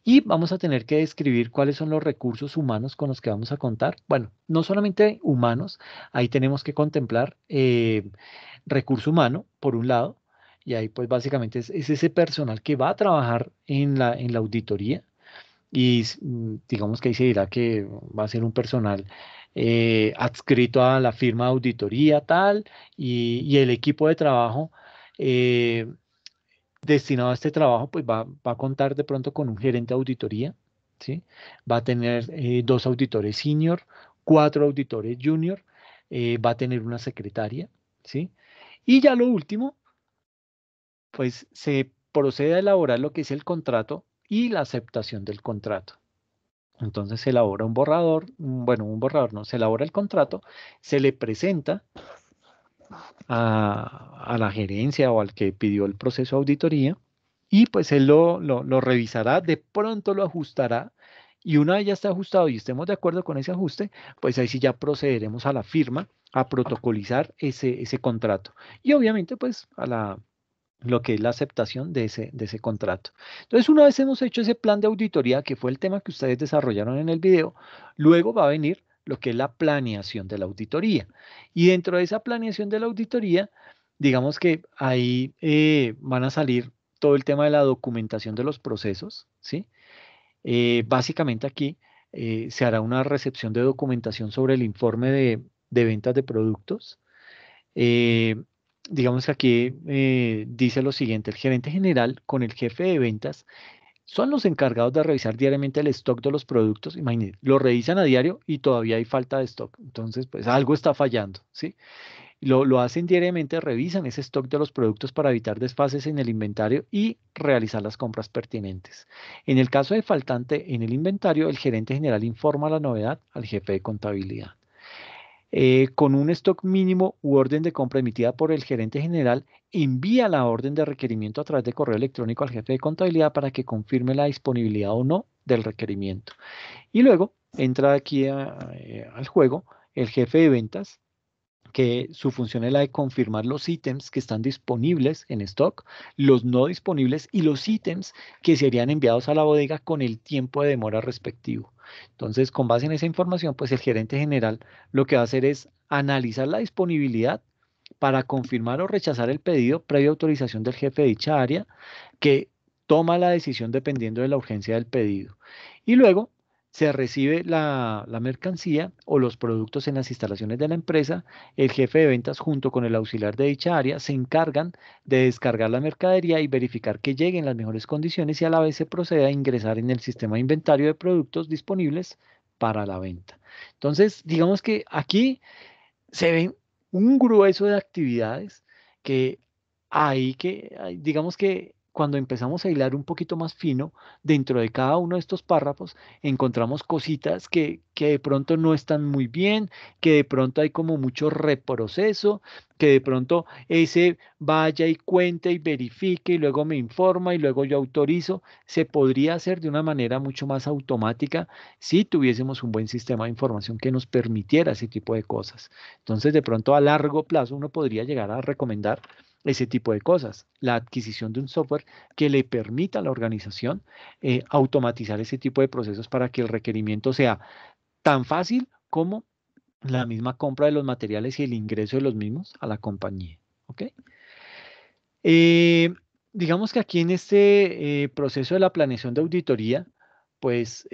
Y vamos a tener que describir cuáles son los recursos humanos con los que vamos a contar. Bueno, no solamente humanos, ahí tenemos que contemplar recurso humano, por un lado, y ahí pues básicamente es ese personal que va a trabajar en la auditoría. Y digamos que ahí se dirá que va a ser un personal adscrito a la firma de auditoría tal, y el equipo de trabajo. eh, Destinado a este trabajo, pues va a contar de pronto con un gerente de auditoría, ¿sí? Va a tener dos auditores senior, cuatro auditores junior, va a tener una secretaria, ¿sí? Y ya lo último, pues se procede a elaborar lo que es el contrato y la aceptación del contrato. Entonces se elabora un borrador, bueno, un borrador no, se elabora el contrato, se le presenta a la gerencia o al que pidió el proceso de auditoría y pues él lo revisará, de pronto lo ajustará y una vez ya está ajustado y estemos de acuerdo con ese ajuste, pues ahí sí ya procederemos a la firma, a protocolizar ese contrato y obviamente pues lo que es la aceptación de ese contrato. Entonces, una vez hemos hecho ese plan de auditoría, que fue el tema que ustedes desarrollaron en el video, luego va a venir lo que es la planeación de la auditoría. Y dentro de esa planeación de la auditoría, digamos que ahí van a salir todo el tema de la documentación de los procesos, ¿sí? Básicamente aquí se hará una recepción de documentación sobre el informe de ventas de productos. eh, digamos que aquí dice lo siguiente: el gerente general con el jefe de ventas son los encargados de revisar diariamente el stock de los productos. Imagínense, lo revisan a diario y todavía hay falta de stock. Entonces, pues algo está fallando, ¿sí? Lo hacen diariamente, revisan ese stock de los productos para evitar desfases en el inventario y realizar las compras pertinentes. En el caso de faltante en el inventario, el gerente general informa la novedad al jefe de contabilidad. Con un stock mínimo u orden de compra emitida por el gerente general, envía la orden de requerimiento a través de correo electrónico al jefe de contabilidad para que confirme la disponibilidad o no del requerimiento. Y luego entra aquí al juego el jefe de ventas, que su función es la de confirmar los ítems que están disponibles en stock, los no disponibles y los ítems que serían enviados a la bodega con el tiempo de demora respectivo. Entonces, con base en esa información, pues el gerente general lo que va a hacer es analizar la disponibilidad, para confirmar o rechazar el pedido previa autorización del jefe de dicha área, que toma la decisión dependiendo de la urgencia del pedido. Y luego se recibe la mercancía o los productos en las instalaciones de la empresa. El jefe de ventas junto con el auxiliar de dicha área se encargan de descargar la mercadería y verificar que llegue en las mejores condiciones, y a la vez se procede a ingresar en el sistema de inventario de productos disponibles para la venta. Entonces, digamos que aquí se ven un grueso de actividades que digamos que cuando empezamos a hilar un poquito más fino dentro de cada uno de estos párrafos, encontramos cositas que de pronto no están muy bien, que de pronto hay como mucho reproceso, que de pronto ese vaya y cuente y verifique y luego me informa y luego yo autorizo. Se podría hacer de una manera mucho más automática si tuviésemos un buen sistema de información que nos permitiera ese tipo de cosas. Entonces, de pronto a largo plazo uno podría llegar a recomendar ese tipo de cosas, la adquisición de un software que le permita a la organización automatizar ese tipo de procesos para que el requerimiento sea tan fácil como la misma compra de los materiales y el ingreso de los mismos a la compañía. ¿Ok? Eh, digamos que aquí en este proceso de la planeación de auditoría, pues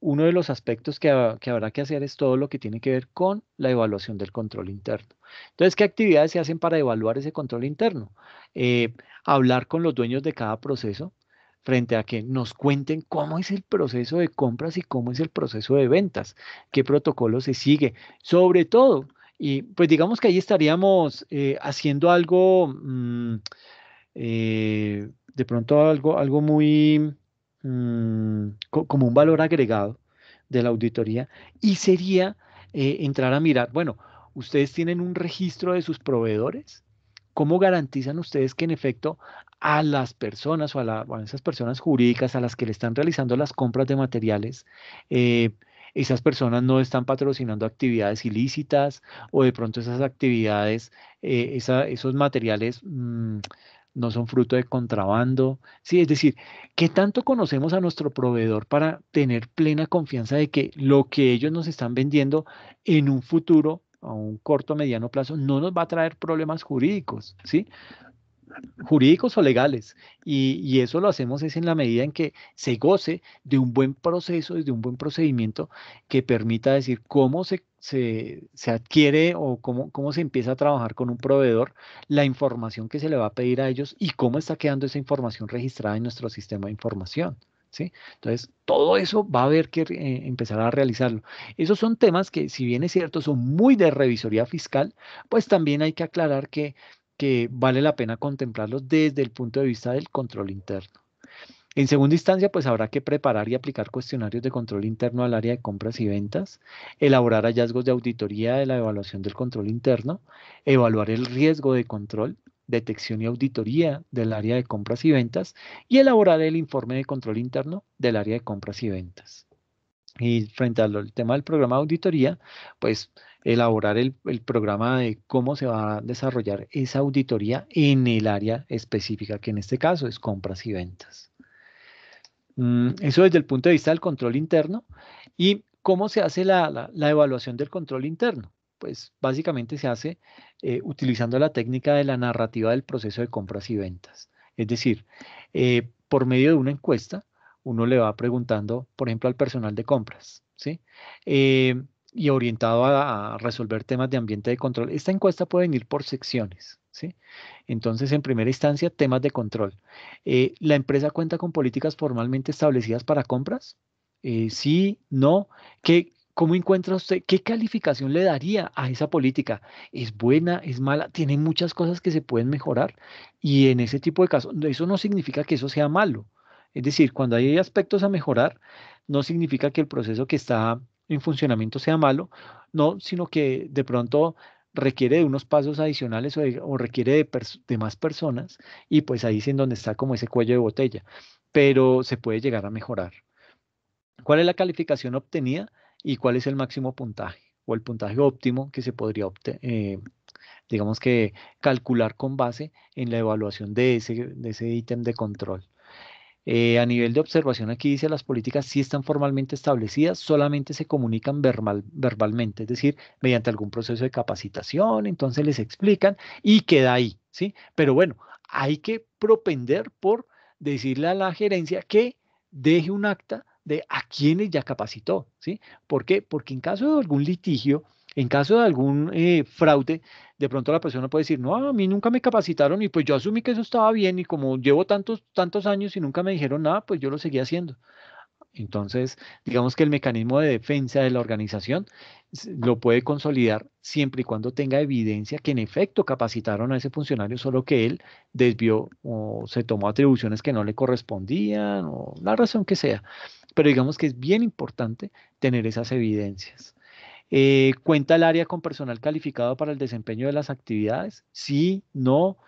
uno de los aspectos que habrá que hacer es todo lo que tiene que ver con la evaluación del control interno. Entonces, ¿qué actividades se hacen para evaluar ese control interno? Eh, hablar con los dueños de cada proceso frente a que nos cuenten cómo es el proceso de compras y cómo es el proceso de ventas, qué protocolo se sigue, sobre todo. Y pues digamos que ahí estaríamos haciendo algo, de pronto algo muy como un valor agregado de la auditoría, y sería entrar a mirar, bueno, ustedes tienen un registro de sus proveedores. ¿Cómo garantizan ustedes que en efecto a las personas o a esas personas jurídicas a las que le están realizando las compras de materiales, eh, esas personas no están patrocinando actividades ilícitas, o de pronto esas actividades, esos materiales no son fruto de contrabando? Sí, es decir, ¿qué tanto conocemos a nuestro proveedor para tener plena confianza de que lo que ellos nos están vendiendo en un futuro, a un corto o mediano plazo, no nos va a traer problemas jurídicos? ¿Sí? Jurídicos o legales. Y eso lo hacemos es en la medida en que se goce de un buen proceso, de un buen procedimiento que permita decir cómo se adquiere o cómo se empieza a trabajar con un proveedor, la información que se le va a pedir a ellos y cómo está quedando esa información registrada en nuestro sistema de información. ¿Sí? Entonces, todo eso va a haber que empezar a realizarlo. Esos son temas que, si bien es cierto, son muy de revisoría fiscal, pues también hay que aclarar que vale la pena contemplarlos desde el punto de vista del control interno. En segunda instancia, pues habrá que preparar y aplicar cuestionarios de control interno al área de compras y ventas, elaborar hallazgos de auditoría de la evaluación del control interno, evaluar el riesgo de control, detección y auditoría del área de compras y ventas, y elaborar el informe de control interno del área de compras y ventas. Y frente al tema del programa de auditoría, pues elaborar el programa de cómo se va a desarrollar esa auditoría en el área específica, que en este caso es compras y ventas. Eso desde el punto de vista del control interno. ¿Y cómo se hace la evaluación del control interno? Pues básicamente se hace utilizando la técnica de la narrativa del proceso de compras y ventas. Es decir, por medio de una encuesta, uno le va preguntando, por ejemplo, al personal de compras, ¿sí? Eh, y orientado a resolver temas de ambiente de control. Esta encuesta puede venir por secciones, ¿sí? Entonces, en primera instancia, temas de control. ¿La empresa cuenta con políticas formalmente establecidas para compras? Sí, no. ¿Cómo encuentra usted, qué calificación le daría a esa política? ¿Es buena, es mala? Tiene muchas cosas que se pueden mejorar, y en ese tipo de casos, eso no significa que eso sea malo. Es decir, cuando hay aspectos a mejorar, no significa que el proceso que está en funcionamiento sea malo, no, sino que de pronto requiere de unos pasos adicionales, o requiere de más personas, y pues ahí es en donde está como ese cuello de botella, pero se puede llegar a mejorar. ¿Cuál es la calificación obtenida y cuál es el máximo puntaje o el puntaje óptimo que se podría digamos que calcular con base en la evaluación de ese ítem de control? A nivel de observación, aquí dice las políticas sí están formalmente establecidas, solamente se comunican verbalmente, es decir, mediante algún proceso de capacitación, entonces les explican y queda ahí, ¿sí? Pero bueno, hay que propender por decirle a la gerencia que deje un acta de a quienes ya capacitó, ¿sí? ¿Por qué? Porque en caso de algún litigio, en caso de algún fraude, de pronto la persona puede decir, no, a mí nunca me capacitaron y pues yo asumí que eso estaba bien y como llevo tantos años y nunca me dijeron nada, pues yo lo seguí haciendo. Entonces, digamos que el mecanismo de defensa de la organización lo puede consolidar siempre y cuando tenga evidencia que en efecto capacitaron a ese funcionario, solo que él desvió o se tomó atribuciones que no le correspondían o la razón que sea. Pero digamos que es bien importante tener esas evidencias. ¿Cuenta el área con personal calificado para el desempeño de las actividades? Sí, no.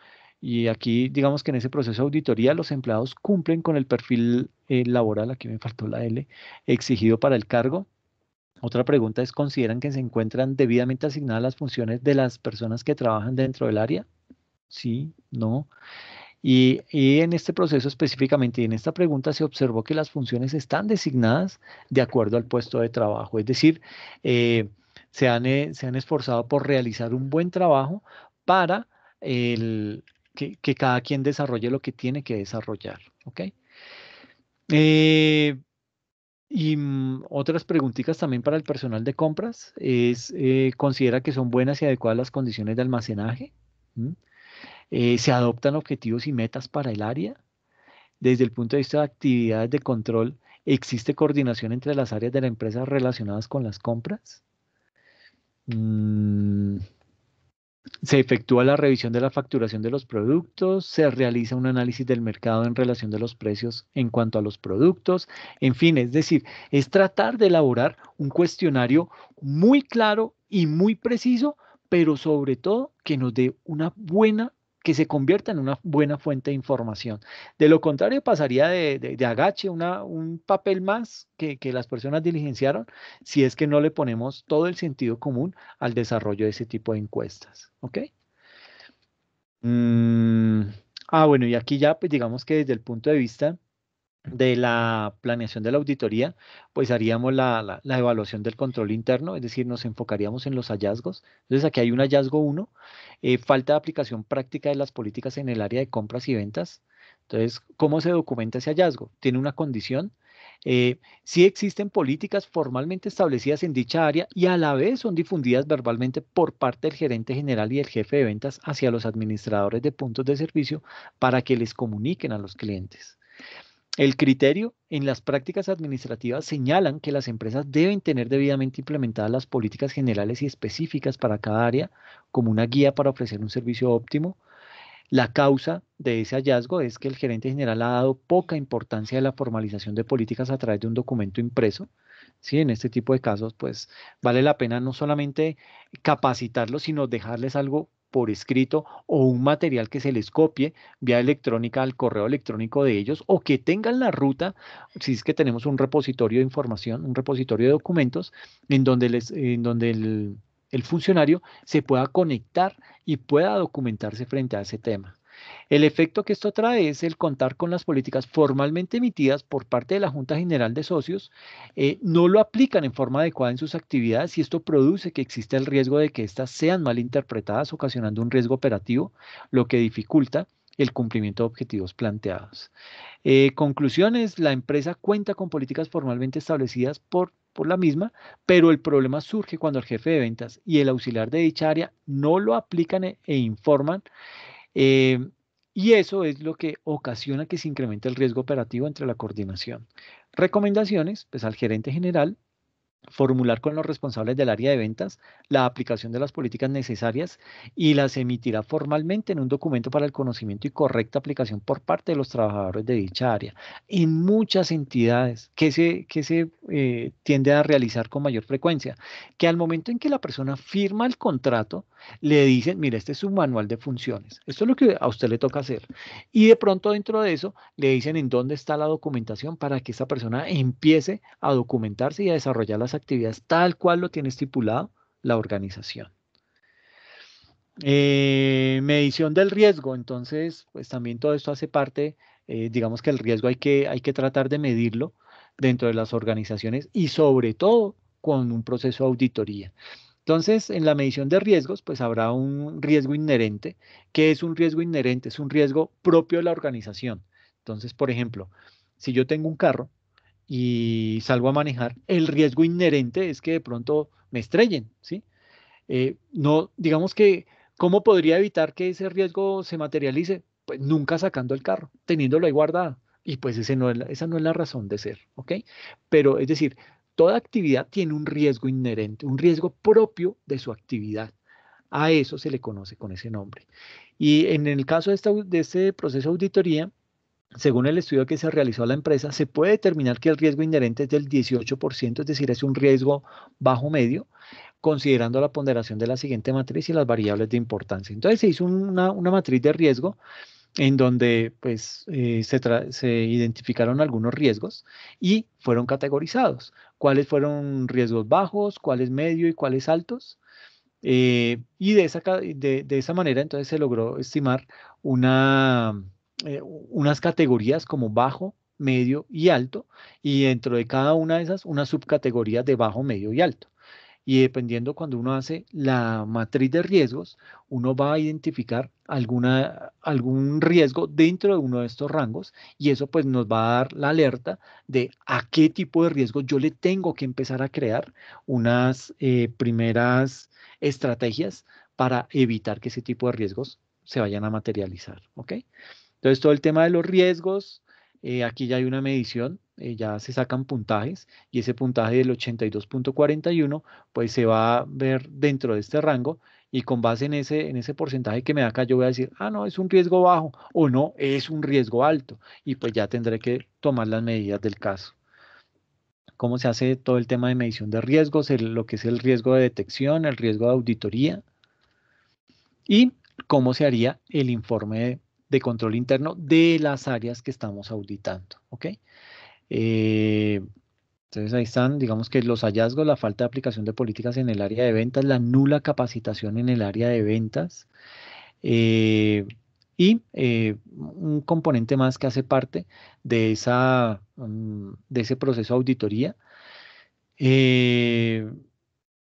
Y aquí, digamos que en ese proceso de auditoría, los empleados cumplen con el perfil laboral, aquí me faltó la L, exigido para el cargo. Otra pregunta es, ¿consideran que se encuentran debidamente asignadas las funciones de las personas que trabajan dentro del área? Sí, no. Y en este proceso específicamente y en esta pregunta se observó que las funciones están designadas de acuerdo al puesto de trabajo, es decir, eh, se han esforzado por realizar un buen trabajo para que cada quien desarrolle lo que tiene que desarrollar, ¿ok? Eh, otras preguntitas también para el personal de compras es, ¿considera que son buenas y adecuadas las condiciones de almacenaje? ¿Mm? ¿Se adoptan objetivos y metas para el área? Desde el punto de vista de actividades de control, ¿existe coordinación entre las áreas de la empresa relacionadas con las compras? Mm, ¿Se efectúa la revisión de la facturación de los productos? ¿Se realiza un análisis del mercado en relación de los precios en cuanto a los productos? En fin, es decir, es tratar de elaborar un cuestionario muy claro y muy preciso, pero sobre todo que nos dé una buena, que se convierta en una buena fuente de información. De lo contrario, pasaría de agache un papel más que las personas diligenciaron si es que no le ponemos todo el sentido común al desarrollo de ese tipo de encuestas. ¿Ok? Mm, bueno, y aquí ya, pues digamos que desde el punto de vista de la planeación de la auditoría, pues haríamos la evaluación del control interno, es decir, nos enfocaríamos en los hallazgos. Entonces, aquí hay un hallazgo uno, falta de aplicación práctica de las políticas en el área de compras y ventas. Entonces, ¿cómo se documenta ese hallazgo? Tiene una condición. Si existen políticas formalmente establecidas en dicha área y a la vez son difundidas verbalmente por parte del gerente general y el jefe de ventas hacia los administradores de puntos de servicio para que les comuniquen a los clientes. El criterio en las prácticas administrativas señalan que las empresas deben tener debidamente implementadas las políticas generales y específicas para cada área como una guía para ofrecer un servicio óptimo. La causa de ese hallazgo es que el gerente general ha dado poca importancia a la formalización de políticas a través de un documento impreso. Sí, en este tipo de casos, pues vale la pena no solamente capacitarlos, sino dejarles algo por escrito o un material que se les copie vía electrónica al correo electrónico de ellos o que tengan la ruta, si es que tenemos un repositorio de información, un repositorio de documentos, en donde el funcionario se pueda conectar y pueda documentarse frente a ese tema. El efecto que esto trae es el contar con las políticas formalmente emitidas por parte de la Junta General de Socios, no lo aplican en forma adecuada en sus actividades y esto produce que existe el riesgo de que éstas sean mal interpretadas, ocasionando un riesgo operativo, lo que dificulta el cumplimiento de objetivos planteados. Conclusiones, la empresa cuenta con políticas formalmente establecidas por la misma, pero el problema surge cuando el jefe de ventas y el auxiliar de dicha área no lo aplican e informan, eh, y eso es lo que ocasiona que se incremente el riesgo operativo entre la coordinación. Recomendaciones, pues al gerente general formular con los responsables del área de ventas la aplicación de las políticas necesarias y las emitirá formalmente en un documento para el conocimiento y correcta aplicación por parte de los trabajadores de dicha área. En muchas entidades que se tiende a realizar con mayor frecuencia, que al momento en que la persona firma el contrato, le dicen, mire, este es su manual de funciones, esto es lo que a usted le toca hacer. Y de pronto dentro de eso le dicen en dónde está la documentación para que esta persona empiece a documentarse y a desarrollar las actividades tal cual lo tiene estipulado la organización. Medición del riesgo, entonces, pues también todo esto hace parte Digamos que el riesgo hay que tratar de medirlo dentro de las organizaciones y sobre todo con un proceso de auditoría. Entonces, en la medición de riesgos, pues habrá un riesgo inherente. ¿Qué es un riesgo inherente? Es un riesgo propio de la organización. Entonces, por ejemplo, si yo tengo un carro y salgo a manejar, el riesgo inherente es que de pronto me estrellen, ¿sí? No, digamos que, ¿cómo podría evitar que ese riesgo se materialice? Pues nunca sacando el carro, teniéndolo ahí guardado. Y pues esa no es la razón de ser, ¿ok? Pero es decir, toda actividad tiene un riesgo inherente, un riesgo propio de su actividad. A eso se le conoce con ese nombre. Y en el caso de este proceso de auditoría, según el estudio que se realizó a la empresa, se puede determinar que el riesgo inherente es del 18%, es decir, es un riesgo bajo medio, considerando la ponderación de la siguiente matriz y las variables de importancia. Entonces se hizo una matriz de riesgo en donde pues, se identificaron algunos riesgos y fueron categorizados. ¿Cuáles fueron riesgos bajos, cuáles medio y cuáles altos? Y de esa manera entonces se logró estimar unas categorías como bajo, medio y alto, y dentro de cada una de esas, una subcategoría de bajo, medio y alto. Y dependiendo cuando uno hace la matriz de riesgos, uno va a identificar algún riesgo dentro de uno de estos rangos y eso pues nos va a dar la alerta de a qué tipo de riesgo yo le tengo que empezar a crear unas primeras estrategias para evitar que ese tipo de riesgos se vayan a materializar, ¿ok? Entonces, todo el tema de los riesgos, aquí ya hay una medición, ya se sacan puntajes y ese puntaje del 82,41 pues se va a ver dentro de este rango y con base en ese porcentaje que me da acá, yo voy a decir, ah, no, es un riesgo bajo o no, es un riesgo alto y pues ya tendré que tomar las medidas del caso. ¿Cómo se hace todo el tema de medición de riesgos, lo que es el riesgo de detección, el riesgo de auditoría y cómo se haría el informe de control interno de las áreas que estamos auditando? ¿Ok? Eh, entonces ahí están, digamos que los hallazgos, la falta de aplicación de políticas en el área de ventas, la nula capacitación en el área de ventas eh, y un componente más que hace parte de ese proceso de auditoría. eh,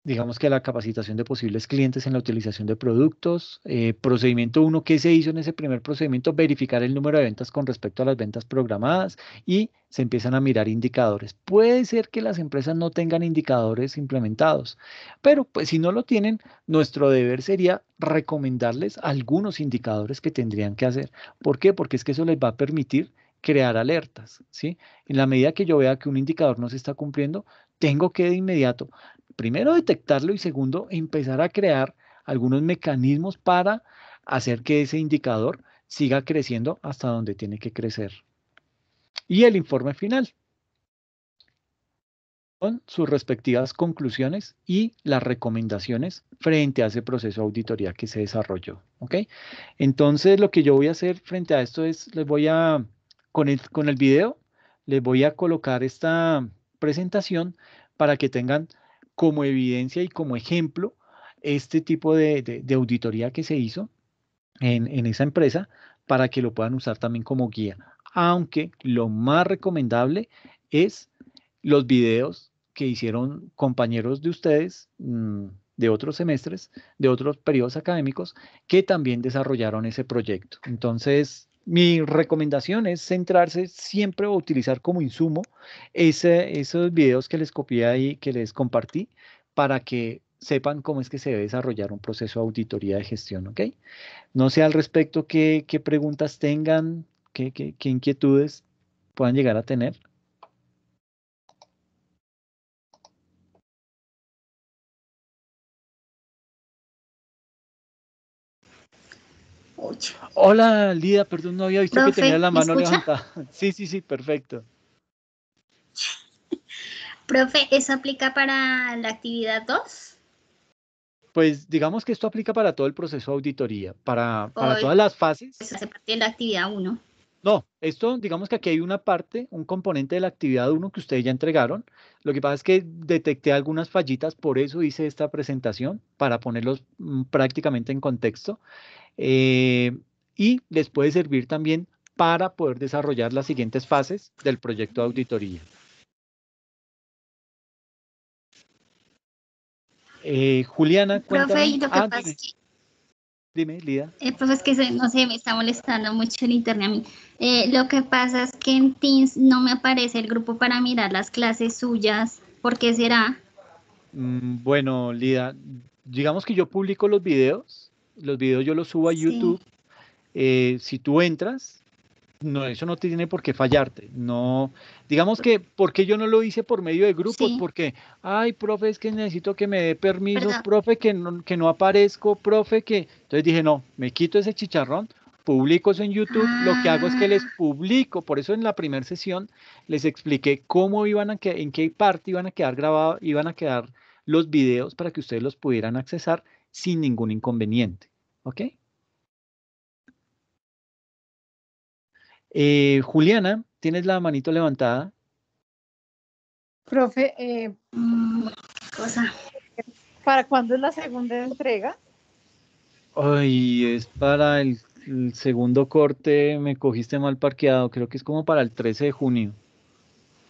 digamos que la capacitación de posibles clientes en la utilización de productos. Procedimiento uno, ¿qué se hizo en ese primer procedimiento? Verificar el número de ventas con respecto a las ventas programadas y se empiezan a mirar indicadores. Puede ser que las empresas no tengan indicadores implementados, pero pues si no lo tienen, nuestro deber sería recomendarles algunos indicadores que tendrían que hacer. ¿Por qué? Porque es que eso les va a permitir crear alertas, ¿sí? En la medida que yo vea que un indicador no se está cumpliendo, tengo que de inmediato primero detectarlo y segundo, empezar a crear algunos mecanismos para hacer que ese indicador siga creciendo hasta donde tiene que crecer. Y el informe final con sus respectivas conclusiones y las recomendaciones frente a ese proceso de auditoría que se desarrolló. ¿Ok? Entonces, lo que yo voy a hacer frente a esto es, con el video, les voy a colocar esta presentación para que tengan como evidencia y como ejemplo este tipo de auditoría que se hizo en esa empresa para que lo puedan usar también como guía. Aunque lo más recomendable es los videos que hicieron compañeros de ustedes de otros semestres, de otros periodos académicos, que también desarrollaron ese proyecto. Entonces, mi recomendación es centrarse siempre o utilizar como insumo esos videos que les copié ahí, que les compartí, para que sepan cómo es que se debe desarrollar un proceso de auditoría de gestión, ¿ok? No sé al respecto qué preguntas tengan, qué inquietudes puedan llegar a tener. Ocho. Hola, Lida, perdón, no había visto que tenía Profe, la ¿me mano escucha? levantada. Sí, sí, sí, perfecto. Profe, ¿eso aplica para la actividad 2 Pues digamos que esto aplica para todo el proceso de auditoría, o para todas las fases. eso hace parte de la actividad 1? No, esto, digamos que aquí hay una parte, un componente de la actividad uno que ustedes ya entregaron. Lo que pasa es que detecté algunas fallitas, por eso hice esta presentación, para ponerlos prácticamente en contexto. eh, y les puede servir también para poder desarrollar las siguientes fases del proyecto de auditoría. Juliana, Profe, cuéntame. y lo que pasa es que Dime, Lida. profe, es que no sé, me está molestando mucho el internet a mí. Lo que pasa es que en Teams no me aparece el grupo para mirar las clases suyas. ¿Por qué será? Bueno, Lida, digamos que yo publico los videos yo los subo a Sí, YouTube. Si tú entras, no, eso no tiene por qué fallarte. No, digamos que, ¿por qué yo no lo hice por medio de grupos? sí, Porque, ay, profe, es que necesito que me dé permiso, perdón. profe, que no aparezco, profe, que... Entonces dije, no, me quito ese chicharrón, publico eso en YouTube, lo que hago es que les Ah, publico, por eso en la primera sesión les expliqué cómo en qué parte iban a quedar grabados, iban a quedar los videos para que ustedes los pudieran accesar sin ningún inconveniente. ¿Ok? Juliana, tienes la manito levantada. Profe, qué cosa. ¿para cuándo es la segunda entrega? Ay, es para el segundo corte, me cogiste mal parqueado, creo que es como para el 13 de junio.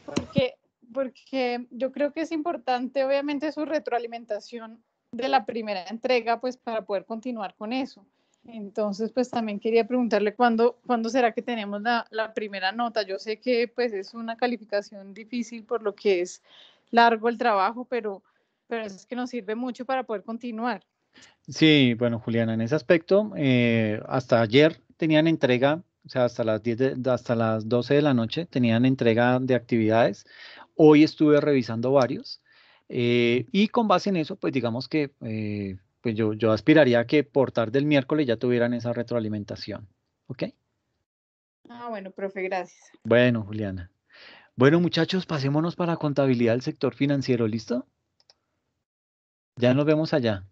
Porque, porque yo creo que es importante, obviamente, su retroalimentación de la primera entrega, pues para poder continuar con eso. Entonces, pues también quería preguntarle cuándo será que tenemos la primera nota. Yo sé que pues es una calificación difícil por lo que es largo el trabajo, pero es que nos sirve mucho para poder continuar. Sí, bueno, Juliana, en ese aspecto, hasta ayer tenían entrega, o sea, hasta las 10 hasta las 12 de la noche tenían entrega de actividades. Hoy estuve revisando varios y con base en eso, pues digamos que pues yo aspiraría a que por tarde el miércoles ya tuvieran esa retroalimentación. ¿Ok? Ah, bueno, profe, gracias. Bueno, Juliana. Bueno, muchachos, pasémonos para contabilidad del sector financiero, ¿listo? Ya nos vemos allá.